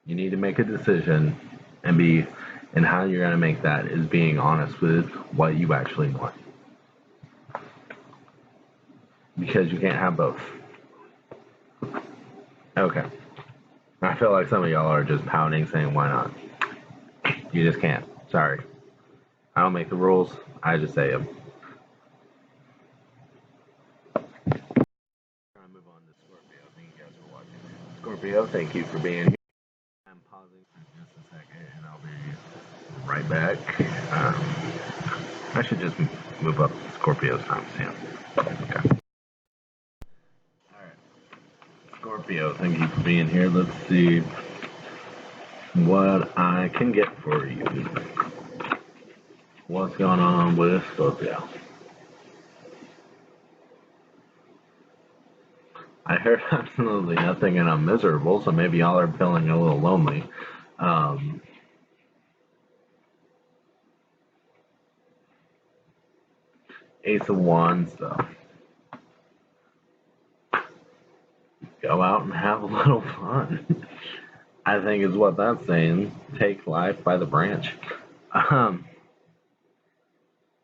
You need to make a decision, and how you're going to make that is being honest with what you actually want. Because you can't have both. Okay. I feel like some of y'all are just pouting, saying, why not? You just can't. Sorry. I don't make the rules. I just say them. I'm going to move on to Scorpio. Thank you guys for watching. Scorpio, thank you for being here. I'm pausing for just a second, and I'll be right back. I should just move up Scorpio's timestamp. Okay. Alright. Scorpio, thank you for being here. Let's see what I can get for you. What's going on with Scorpio? I heard absolutely nothing and I'm miserable, so maybe y'all are feeling a little lonely. Ace of Wands, though. Go out and have a little fun. I think is what that's saying. Take life by the branch.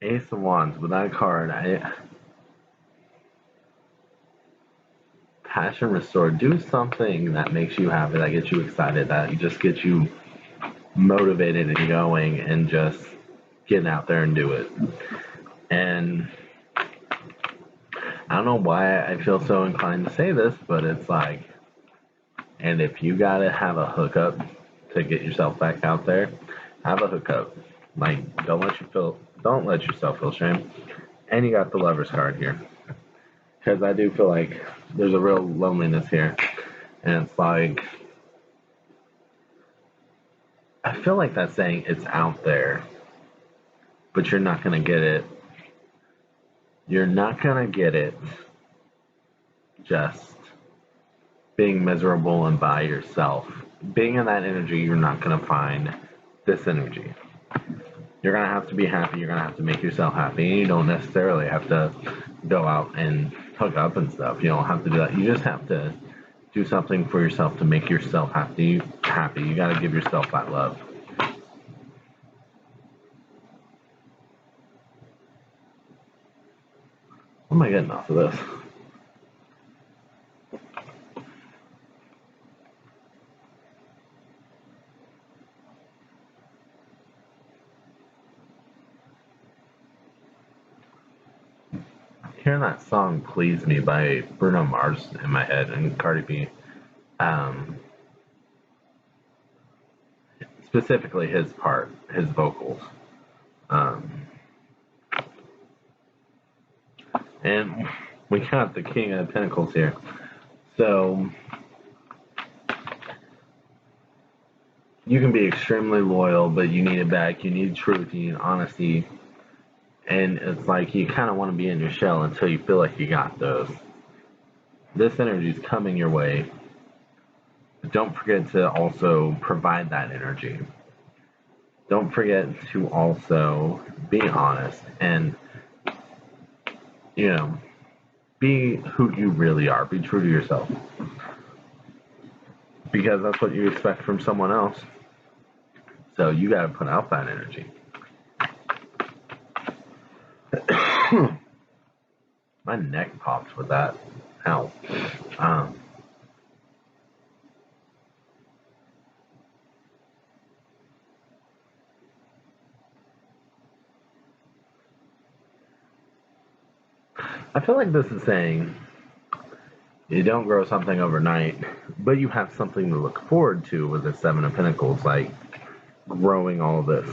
Ace of Wands, with that card, passion restored. Do something that makes you happy, that gets you excited, that just gets you motivated and going, and just getting out there and do it. And I don't know why I feel so inclined to say this, but it's like, and if you gotta have a hookup to get yourself back out there, have a hookup. Like, don't let yourself feel shame. And you got the Lover's card here. Because I do feel like there's a real loneliness here. And it's like, I feel like that's saying it's out there, but you're not going to get it. You're not going to get it just being miserable and by yourself. Being in that energy, you're not going to find this energy. You're going to have to be happy. You're going to have to make yourself happy. And you don't necessarily have to go out and hook up and stuff. You don't have to do that. You just have to do something for yourself to make yourself happy. You got to give yourself that love. What am I getting off of this? Hearing that song "Please Me" by Bruno Mars in my head and Cardi B. specifically his part, his vocals. And we got the King of Pentacles here. So you can be extremely loyal, but you need it back. You need truth. You need honesty. And it's like you kind of want to be in your shell until you feel like you got those. This energy is coming your way. But don't forget to also provide that energy. Don't forget to also be honest and, you know, be who you really are. Be true to yourself. Because that's what you expect from someone else. So you got to put out that energy. My neck popped with that. Ow. I feel like this is saying you don't grow something overnight, but you have something to look forward to with the Seven of Pentacles, like growing all this.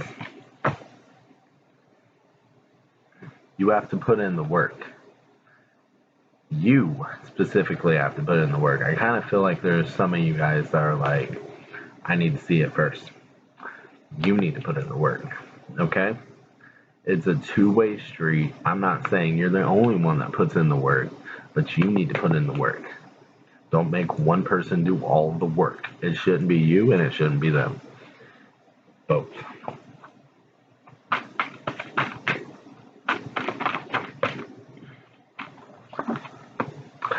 You have to put in the work. You specifically have to put in the work. I kind of feel like there's some of you guys that are like, I need to see it first. You need to put in the work, okay? It's a two-way street. I'm not saying you're the only one that puts in the work, but you need to put in the work. Don't make one person do all the work. It shouldn't be you and it shouldn't be them. Both.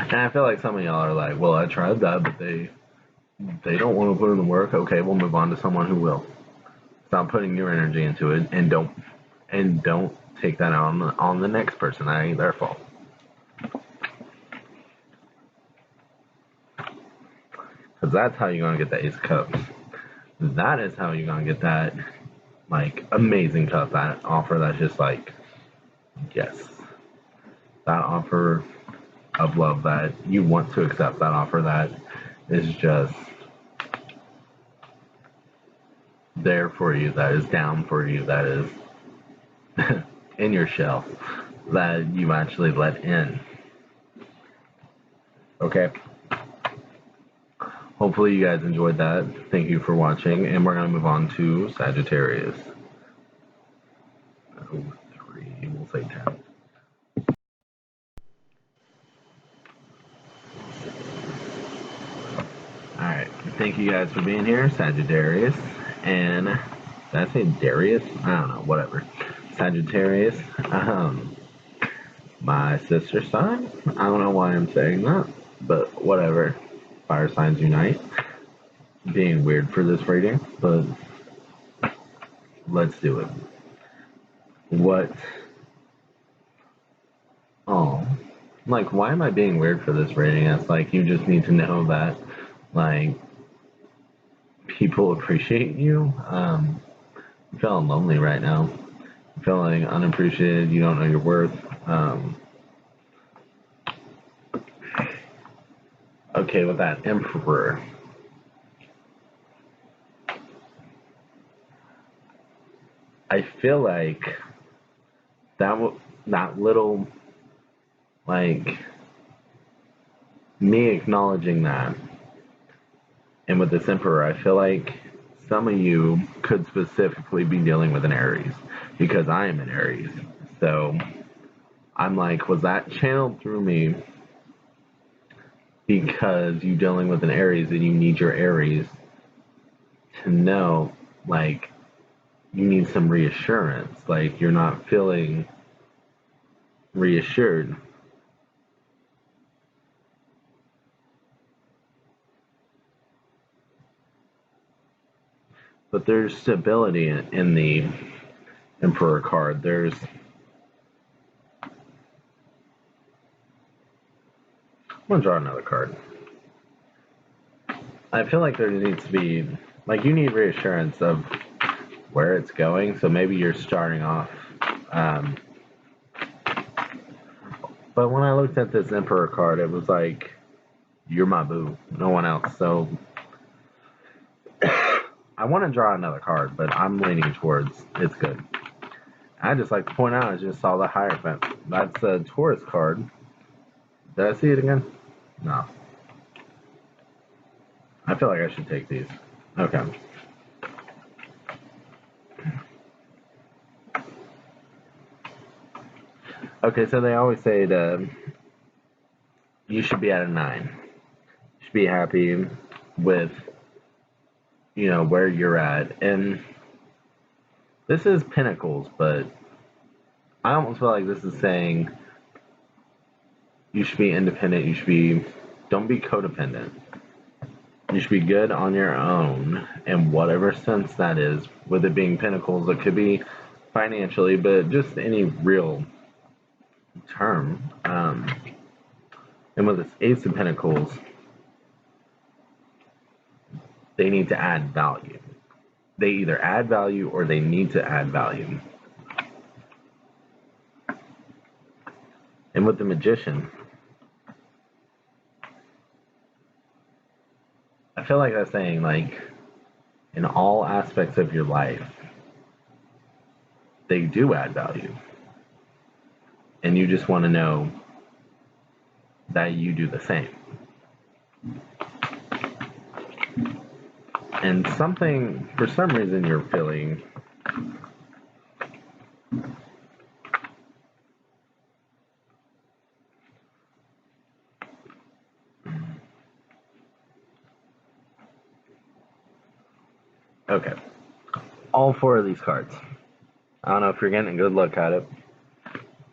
And I feel like some of y'all are like, well, I tried that, but they don't want to put in the work. Okay, we'll move on to someone who will. Stop putting your energy into it, and don't take that on the next person. That ain't their fault. Because that's how you're gonna get the Ace of Cups. That is how you're gonna get that like amazing cup, that offer that's just like, yes, that offer of love that you want to accept, that offer that is just there for you, that is down for you, that is in your shell, that you actually let in. Okay. Hopefully you guys enjoyed that. Thank you for watching, and we're going to move on to Sagittarius. Oh, 3, we'll say 10. Alright, thank you guys for being here, Sagittarius. And did I say Darius? I don't know, whatever. Sagittarius, my sister sign. I don't know why I'm saying that, but whatever. Fire signs unite. Being weird for this reading, but let's do it. What? Oh, like, why am I being weird for this reading? It's like, you just need to know that, like, people appreciate you. I'm feeling lonely right now. I'm feeling unappreciated. You don't know your worth. Okay, with that Emperor. I feel like that little, like, me acknowledging that, and with this Emperor, I feel like some of you could specifically be dealing with an Aries, because I am an Aries. So I'm like, was that channeled through me because you dealing with an Aries and you need your Aries to know, like, you need some reassurance, like you're not feeling reassured. But there's stability in the Emperor card. I'm gonna draw another card. I feel like there needs to be, like, you need reassurance of where it's going. So maybe you're starting off. But when I looked at this Emperor card, it was like, you're my boo, no one else. So I want to draw another card, but I'm leaning towards it's good. I just like to point out, I just saw the Hierophant. That's a Taurus card. Did I see it again? No. I feel like I should take these. Okay. Okay, so they always say that you should be at a 9. You should be happy with, where you're at. And this is Pentacles, but I almost feel like this is saying you should be independent. Don't be codependent. You should be good on your own in whatever sense that is. With it being Pentacles, it could be financially, but just any real term. And with this Ace of Pentacles, they need to add value. They either add value or they need to add value. And with the Magician, I feel like that's saying, like, in all aspects of your life, they do add value. And you just want to know that you do the same. And something, for some reason, you're feeling okay. All 4 of these cards. I don't know if you're getting a good look at it.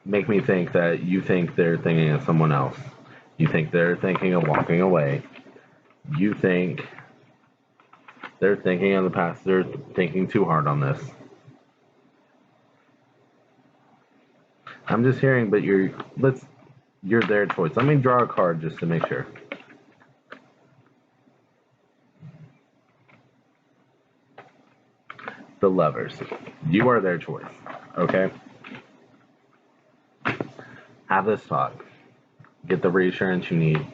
Make me think that you think they're thinking of someone else. You think they're thinking of walking away. You think they're thinking of the past. They're thinking too hard on this. I'm just hearing, but you're their choice. Let me draw a card just to make sure. The Lovers. You are their choice. Okay? Have this talk. Get the reassurance you need.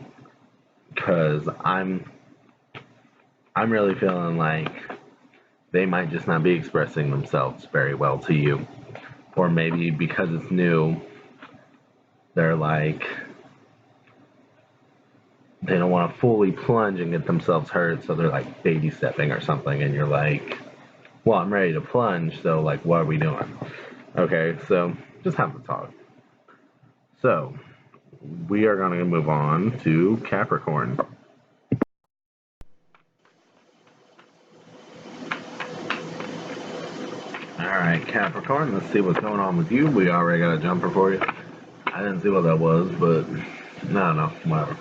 Because I'm really feeling like they might just not be expressing themselves very well to you. Or maybe because it's new, they're like, they don't want to fully plunge and get themselves hurt, so they're like baby stepping or something, and you're like, well, I'm ready to plunge, so like, what are we doing? Okay, so just have the talk. So, we are going to move on to Capricorn. Alright, Capricorn, let's see what's going on with you. We already got a jumper for you. I didn't see what that was, but no, whatever.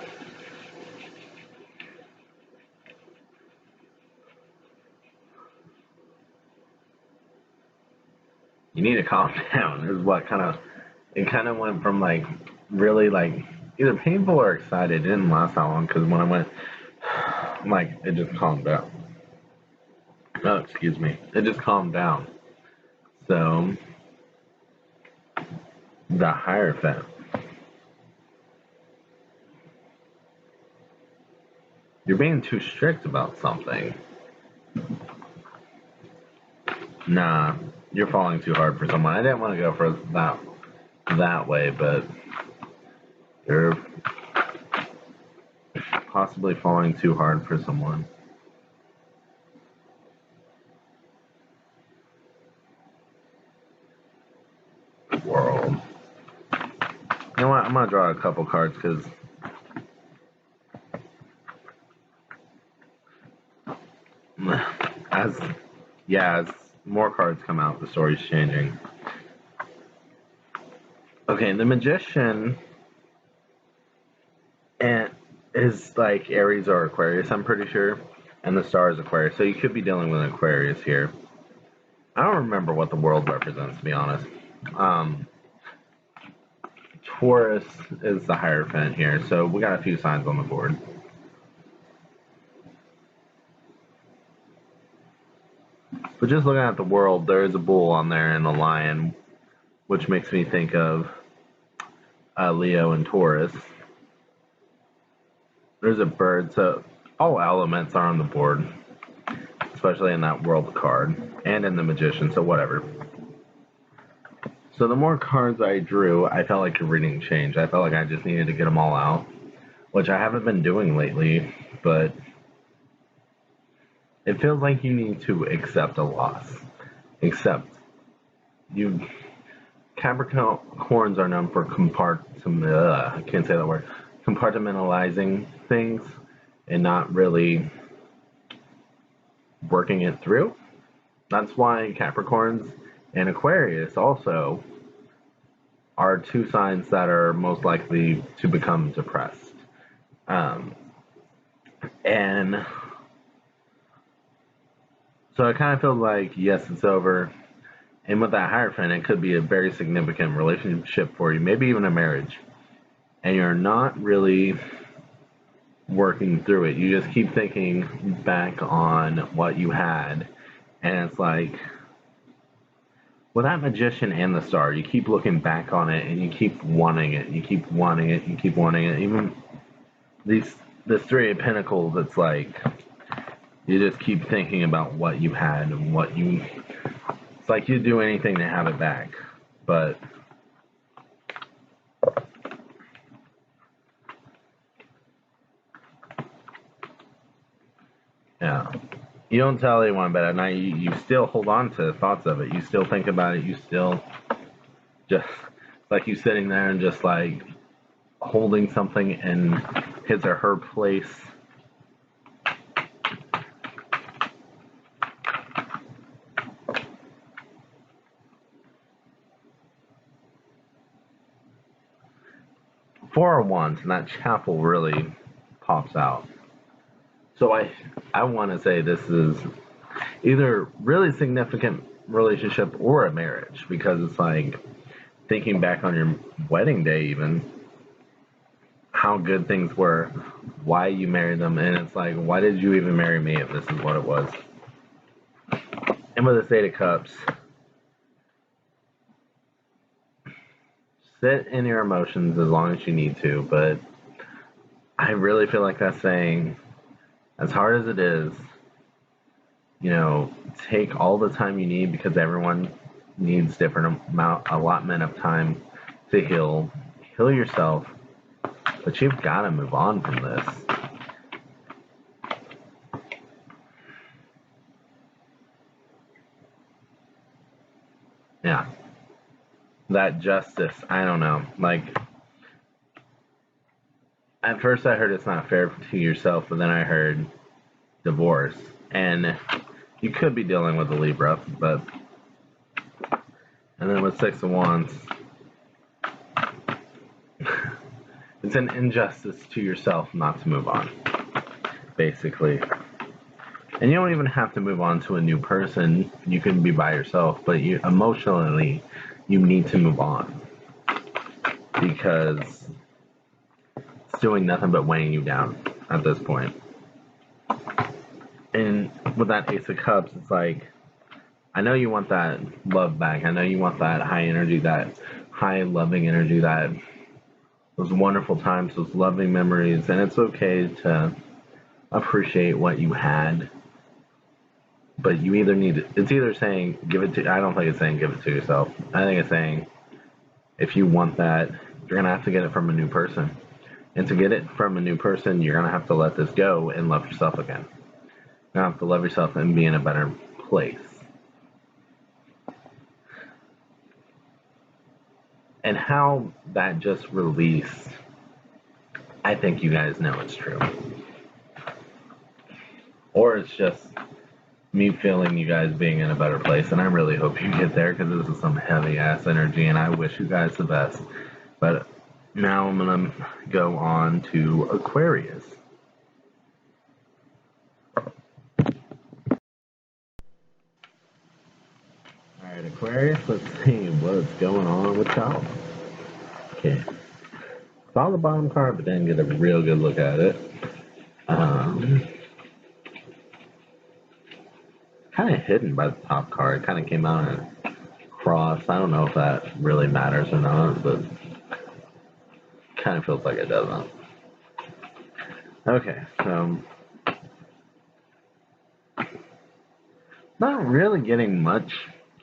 You need to calm down. This is what it kind of went from like really like either painful or excited. It didn't last that long because when I went, like, it just calmed down. Oh, excuse me. It just calmed down. So, the Hierophant. You're being too strict about something. Nah, you're falling too hard for someone. I didn't want to go for that way, but you're possibly falling too hard for someone. World. You know what? I'm gonna draw a couple cards because as more cards come out, the story's changing. Okay, the Magician is like Aries or Aquarius, I'm pretty sure, and the Star is Aquarius. So you could be dealing with an Aquarius here. I don't remember what the World represents, to be honest. Taurus is the Hierophant here, so we got a few signs on the board. But just looking at the World, there is a bull on there and a lion, which makes me think of Leo and Taurus. There's a bird, so all elements are on the board. especially in that World card and in the Magician, so whatever. So the more cards I drew, I felt like the reading changed. I felt like I just needed to get them all out, which I haven't been doing lately, but it feels like you need to accept a loss. Capricorns are known for I can't say that word, compartmentalizing things and not really working it through. That's why Capricorns and Aquarius also are two signs that are most likely to become depressed. And so it kind of feels like, yes, it's over. And with that Hierophant, it could be a very significant relationship for you, maybe even a marriage. And you're not really working through it. You just keep thinking back on what you had. And it's like, with that Magician and the Star, you keep looking back on it and you keep wanting it. You keep wanting it. You keep wanting it. Even this Three of Pentacles, it's like, you just keep thinking about what you had and it's like you'd do anything to have it back. But yeah, you don't tell anyone, but at night you still hold on to thoughts of it. You still think about it. You still just, like you sitting there and just like holding something in his or her place. Four of Wands, and that chapel really pops out. So I want to say this is either really significant relationship or a marriage, because it's like thinking back on your wedding day, even how good things were, why you married them, and it's like, why did you even marry me if this is what it was? And with this Eight of Cups, sit in your emotions as long as you need to, but I really feel like that's saying, as hard as it is, take all the time you need, because everyone needs different allotment of time to heal yourself, but you've got to move on from this. Yeah. That Justice, I don't know. Like, at first I heard it's not fair to yourself, but then I heard divorce. And you could be dealing with a Libra, but... And then with Six of Wands, it's an injustice to yourself not to move on, basically. And you don't even have to move on to a new person. You can be by yourself, but emotionally, you need to move on, because it's doing nothing but weighing you down at this point. And with that Ace of Cups, it's like, I know you want that love back. I know you want that high energy, that high loving energy, that those wonderful times, those loving memories. And it's okay to appreciate what you had. But you either it's either saying, I don't think it's saying give it to yourself. I think it's saying, if you want that, you're going to have to get it from a new person. And to get it from a new person, you're going to have to let this go and love yourself again. You're going to have to love yourself and be in a better place. And how that just released, I think you guys know it's true. Or it's just me feeling you guys being in a better place, and I really hope you get there, because this is some heavy ass energy, and I wish you guys the best. But now I'm gonna go on to Aquarius. Alright, Aquarius, let's see what's going on with y'all. Okay, saw the bottom card, but didn't get a real good look at it. Kind of hidden by the top card. Kind of came out in a cross. I don't know if that really matters or not, but kind of feels like it doesn't. Okay, so not really getting much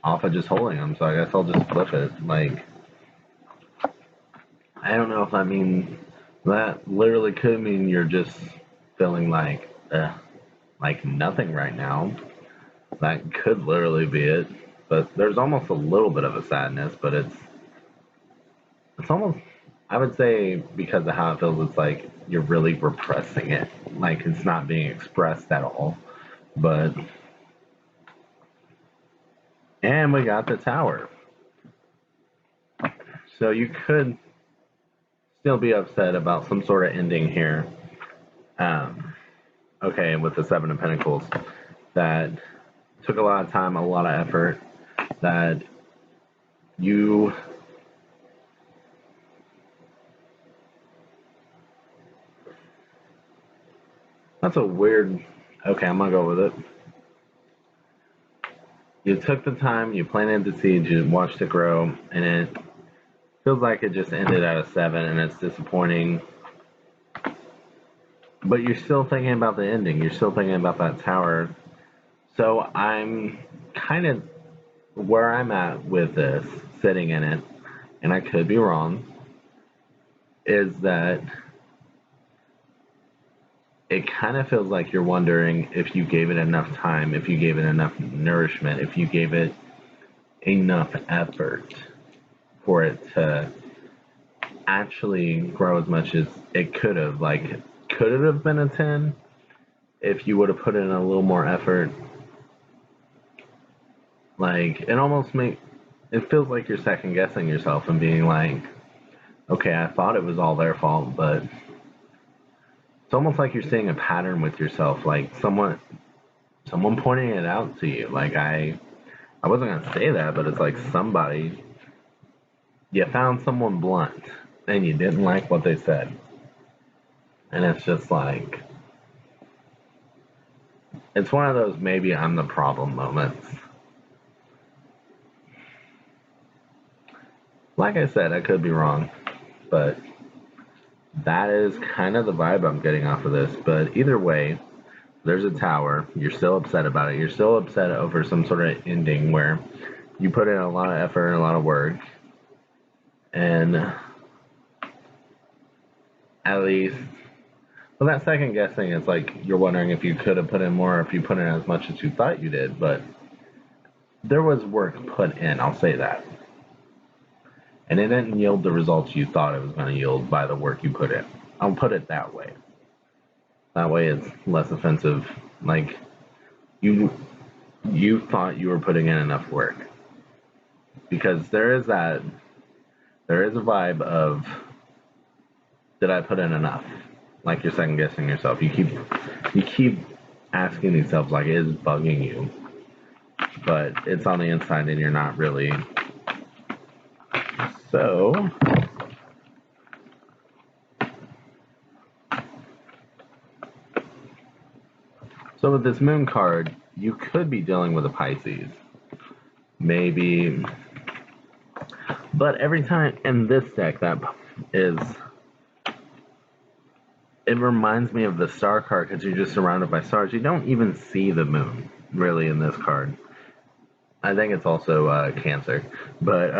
off of just holding them, so I guess I'll just flip it. Like, I don't know if that means that literally could mean you're just feeling like nothing right now. That could literally be it. But there's almost a little bit of a sadness, but it's almost, I would say, because of how it feels, it's like you're really repressing it. Like it's not being expressed at all. But, and we got the Tower. So you could still be upset about some sort of ending here. Okay, with the Seven of Pentacles, that took a lot of time, a lot of effort, that you that's a weird, okay, I'm gonna go with it. You took the time, you planted the seeds, you watched it grow, and it feels like it just ended at a 7, and it's disappointing. But you're still thinking about the ending. You're still thinking about that Tower. So I'm kind of where I'm at with this, sitting in it, and I could be wrong, is that it kind of feels like you're wondering if you gave it enough time, if you gave it enough nourishment, if you gave it enough effort for it to actually grow as much as it could have. Like, could it have been a 10 if you would have put in a little more effort? Like, it feels like you're second guessing yourself and being like, okay, I thought it was all their fault, but it's almost like you're seeing a pattern with yourself, like someone pointing it out to you. Like I wasn't gonna say that, but it's like somebody, you found someone blunt and you didn't like what they said. And it's just like, it's one of those maybe I'm the problem moments. Like I said, I could be wrong, but that is kind of the vibe I'm getting off of this. But either way, there's a Tower. You're still upset about it. You're still upset over some sort of ending where you put in a lot of effort and a lot of work. And at least, well, that second guessing is like you're wondering if you could have put in more, or if you put in as much as you thought you did. But there was work put in, I'll say that. And it didn't yield the results you thought it was going to yield by the work you put in. I'll put it that way. That way it's less offensive. Like, you thought you were putting in enough work. Because there is a vibe of, did I put in enough? Like you're second guessing yourself. You keep asking yourself, like, it is bugging you. But it's on the inside and you're not really. So with this Moon card, you could be dealing with a Pisces. Maybe. But every time in this deck, it reminds me of the Star card, because you're just surrounded by stars. You don't even see the Moon, really, in this card. I think it's also Cancer. But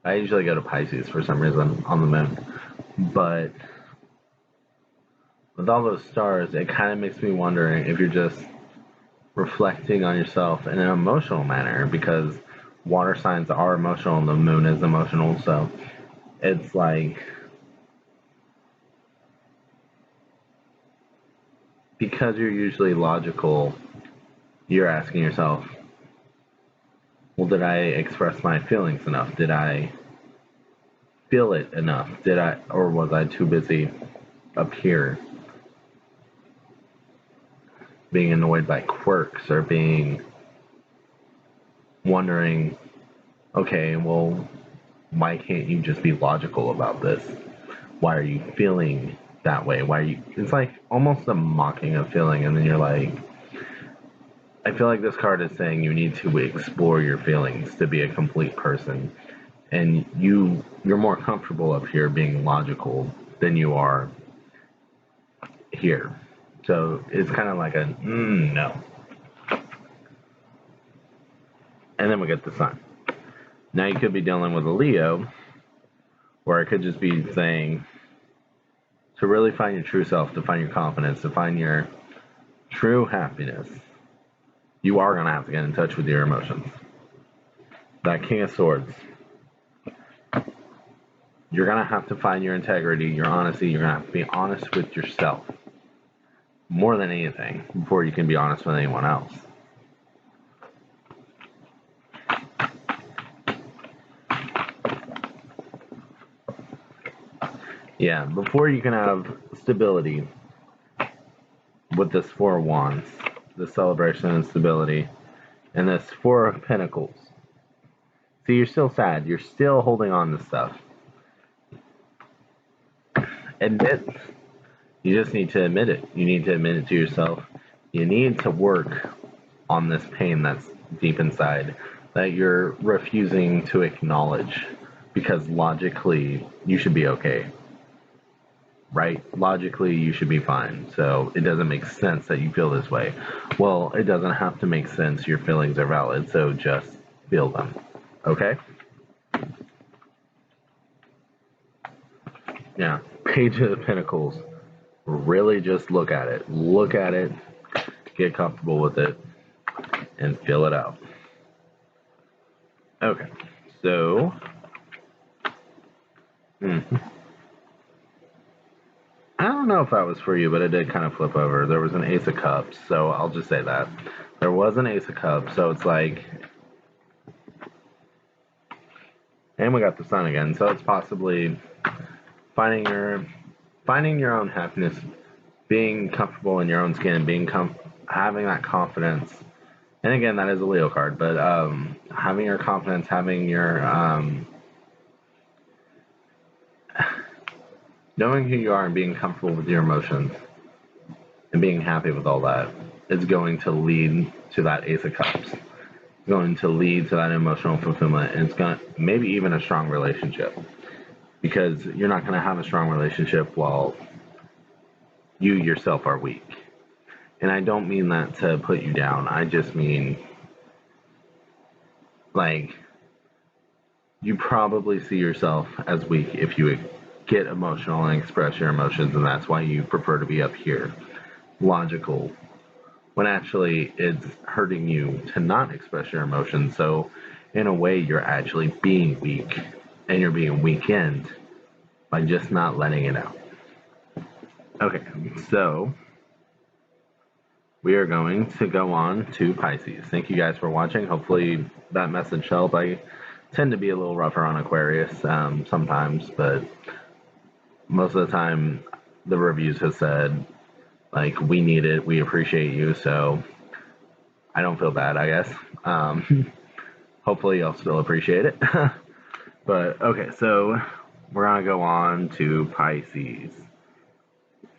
I usually go to Pisces for some reason on the Moon. But with all those stars, it kind of makes me wondering if you're just reflecting on yourself in an emotional manner, because water signs are emotional and the Moon is emotional. So it's like, because you're usually logical, you're asking yourself, well, did I express my feelings enough? Did I feel it enough? Or was I too busy up here being annoyed by quirks, or wondering, okay, well, why can't you just be logical about this? Why are you feeling that way? It's like almost a mocking of feeling, and then you're like, I feel like this card is saying you need to explore your feelings to be a complete person. And you're more comfortable up here being logical than you are here. So it's kind of like a no. And then we get the Sun. Now you could be dealing with a Leo, or it could just be saying to really find your true self, to find your confidence, to find your true happiness, you are going to have to get in touch with your emotions. That King of Swords. You're going to have to find your integrity, your honesty. You're going to have to be honest with yourself more than anything before you can be honest with anyone else. Yeah, before you can have stability with this Four of Wands, this celebration and stability, and this Four of Pentacles. See, you're still sad. You're still holding on to stuff. Admit. You just need to admit it. You need to admit it to yourself. You need to work on this pain that's deep inside that you're refusing to acknowledge, because logically you should be okay. Right? Logically you should be fine. So it doesn't make sense that you feel this way. Well, it doesn't have to make sense. Your feelings are valid. So just feel them. Okay? Yeah. Page of Pentacles. Really just look at it. Look at it. Get comfortable with it. And fill it out. Okay. So. I don't know if that was for you, but it did kind of flip over. There was an Ace of Cups, so I'll just say that. There was an Ace of Cups, so it's like... And we got the Sun again, so it's possibly finding your own happiness, being comfortable in your own skin, having that confidence. And again, that is a Leo card, but having your confidence, having your... knowing who you are and being comfortable with your emotions and being happy with all that is going to lead to that Ace of Cups. It's going to lead to that emotional fulfillment, and it's going to maybe even a strong relationship, because you're not going to have a strong relationship while you yourself are weak. And I don't mean that to put you down. I just mean, like, you probably see yourself as weak if you get emotional and express your emotions, and that's why you prefer to be up here, logical, when actually it's hurting you to not express your emotions. So in a way, you're actually being weak, and you're being weakened by just not letting it out. Okay, so we are going to go on to Pisces. Thank you guys for watching. Hopefully that message helped. I tend to be a little rougher on Aquarius sometimes, but most of the time the reviews have said, like, we need it, we appreciate you, so I don't feel bad, I guess. Hopefully you'll still appreciate it. But okay, so we're gonna go on to Pisces.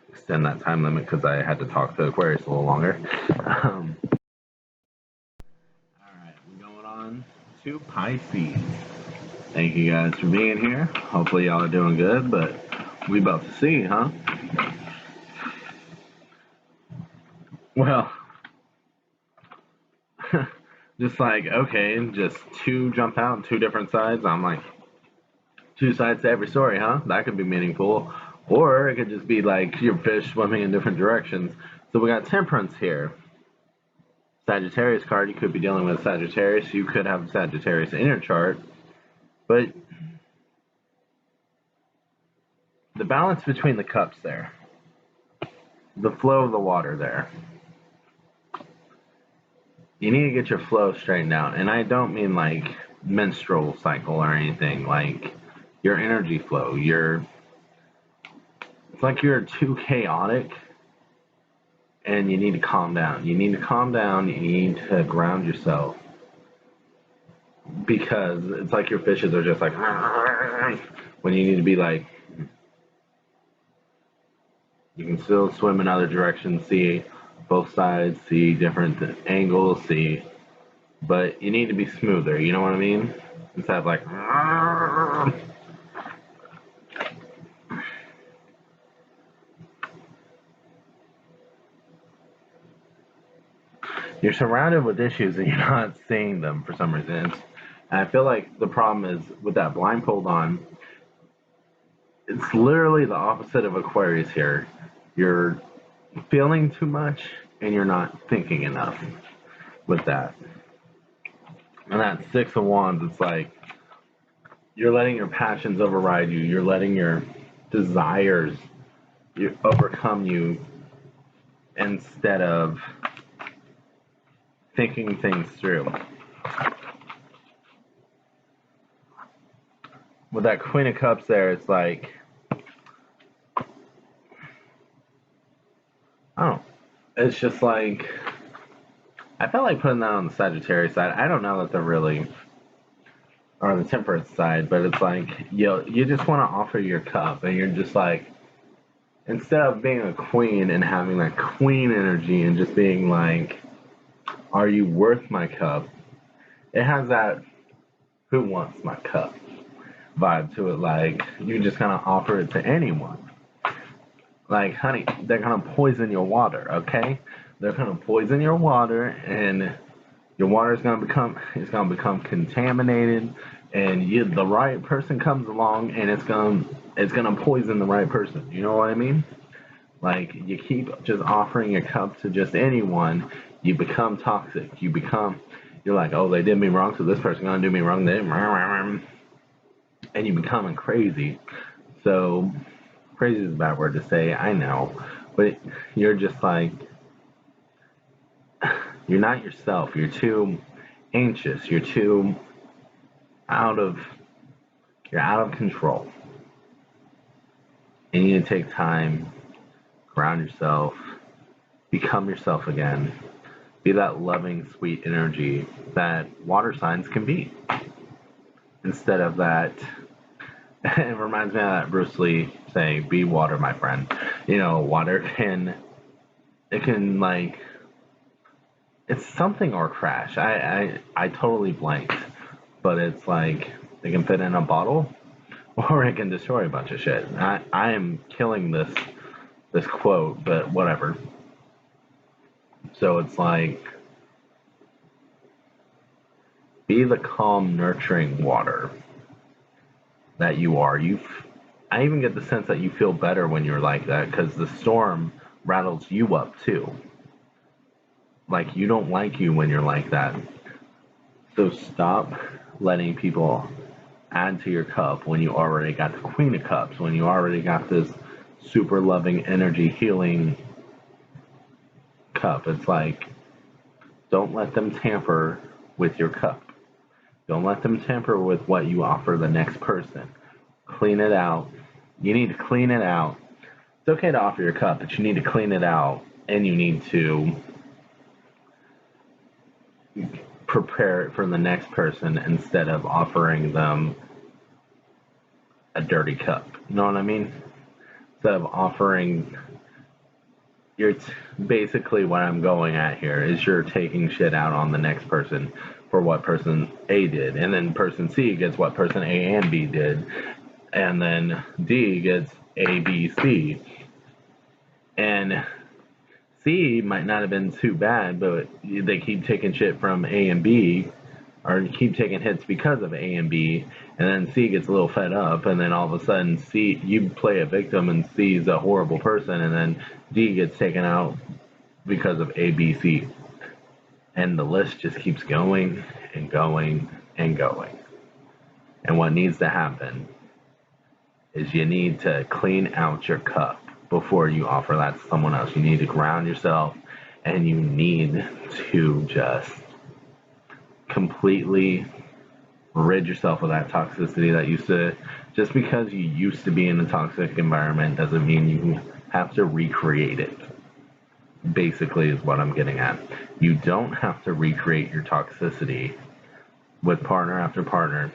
Extend that time limit because I had to talk to Aquarius a little longer. Alright, we're going on to Pisces. Thank you guys for being here. Hopefully y'all are doing good, but we about to see, huh? Well, just like, okay, just two jump out on two different sides. I'm like, two sides to every story, huh? That could be meaningful. Or it could just be like your fish swimming in different directions. So we got Temperance here. Sagittarius card, you could be dealing with Sagittarius. You could have Sagittarius in your chart. But the balance between the cups there, the flow of the water there, you need to get your flow straightened out. And I don't mean like menstrual cycle or anything, like your energy flow. It's like you're too chaotic and you need to calm down. You need to calm down. You need to ground yourself, because it's like your fishes are just like, when you need to be like, you can still swim in other directions, see both sides, see different angles, but you need to be smoother, you know what I mean? Instead of like, you're surrounded with issues and you're not seeing them for some reason. And I feel like the problem is with that blindfold on, it's literally the opposite of Aquarius here. You're feeling too much and you're not thinking enough with that. And that Six of Wands, it's like you're letting your passions override you. You're letting your desires overcome you instead of thinking things through. With that Queen of Cups there, it's like, I don't know. It's just like, I felt like putting that on the Sagittarius side. I don't know that they're really, or the Temperance side, but it's like, you just want to offer your cup, and you're just like, instead of being a queen and having that queen energy and just being like, are you worth my cup? It has that who wants my cup vibe to it. Like, you just kind of offer it to anyone. Like, honey, they're going to poison your water, okay? They're going to poison your water, and your water is going to become contaminated, and the right person comes along, and it's going to poison the right person. You know what I mean? Like, you keep just offering your cup to just anyone, you become toxic. You're like, oh, they did me wrong, so this person's going to do me wrong. And you becoming crazy. So, crazy is a bad word to say, I know. But you're just like, you're not yourself. You're too anxious. You're out of control. You need to take time, ground yourself, become yourself again. Be that loving, sweet energy that water signs can be. Instead of that, it reminds me of that Bruce Lee saying, be water, my friend. Water can like, it's something or crash. I totally blanked. But it's like, it can fit in a bottle, or it can destroy a bunch of shit. I am killing this quote, but whatever. So it's like, be the calm, nurturing water that you are. I even get the sense that you feel better when you're like that, because the storm rattles you up too. Like, you don't like you when you're like that. So stop letting people add to your cup when you already got the Queen of Cups, when you already got this super loving energy healing cup. It's like, don't let them tamper with your cup. Don't let them tamper with what you offer the next person. Clean it out. You need to clean it out. It's okay to offer your cup, but you need to clean it out, and you need to prepare it for the next person instead of offering them a dirty cup. You know what I mean? Instead of offering, basically what I'm going at here is you're taking shit out on the next person for what person A did, and then person C gets what person A and B did, and then D gets A, B, C, and C might not have been too bad, but they keep taking shit from A and B, or keep taking hits because of A and B, and then C gets a little fed up, and then all of a sudden C, you play a victim, and C is a horrible person, and then D gets taken out because of A, B, C. And the list just keeps going and going and going. And what needs to happen is you need to clean out your cup before you offer that to someone else. You need to ground yourself, and you need to just completely rid yourself of that toxicity that used to. Just because you used to be in a toxic environment doesn't mean you have to recreate it. Basically is what I'm getting at. You don't have to recreate your toxicity with partner after partner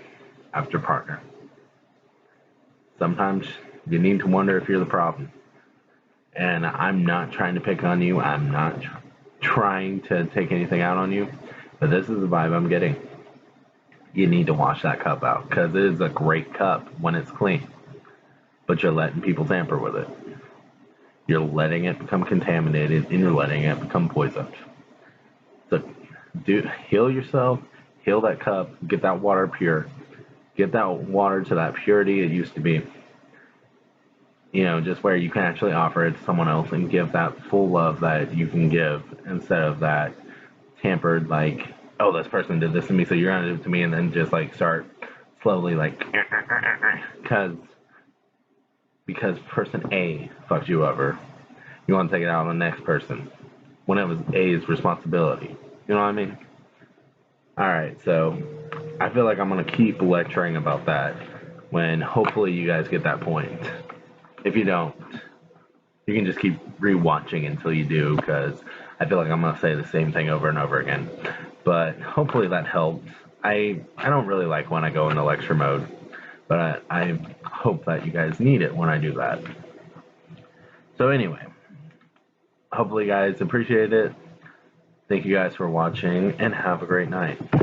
after partner. Sometimes you need to wonder if you're the problem. And I'm not trying to pick on you. I'm not trying to take anything out on you. But this is the vibe I'm getting. You need to wash that cup out, because it is a great cup when it's clean. But you're letting people tamper with it. You're letting it become contaminated, and you're letting it become poisoned. So heal yourself, heal that cup, get that water pure. Get that water to that purity it used to be. Just where you can actually offer it to someone else and give that full love that you can give instead of that tampered, like, oh, this person did this to me, so you're gonna do it to me, and then just like start slowly like, because person A fucked you over. You want to take it out on the next person when it was A's responsibility. You know what I mean? All right, so I feel like I'm gonna keep lecturing about that when hopefully you guys get that point. If you don't, you can just keep rewatching until you do, because I feel like I'm gonna say the same thing over and over again. But hopefully that helps. I don't really like when I go into lecture mode, but I hope that you guys need it when I do that. So anyway, hopefully you guys appreciate it. Thank you guys for watching, and have a great night.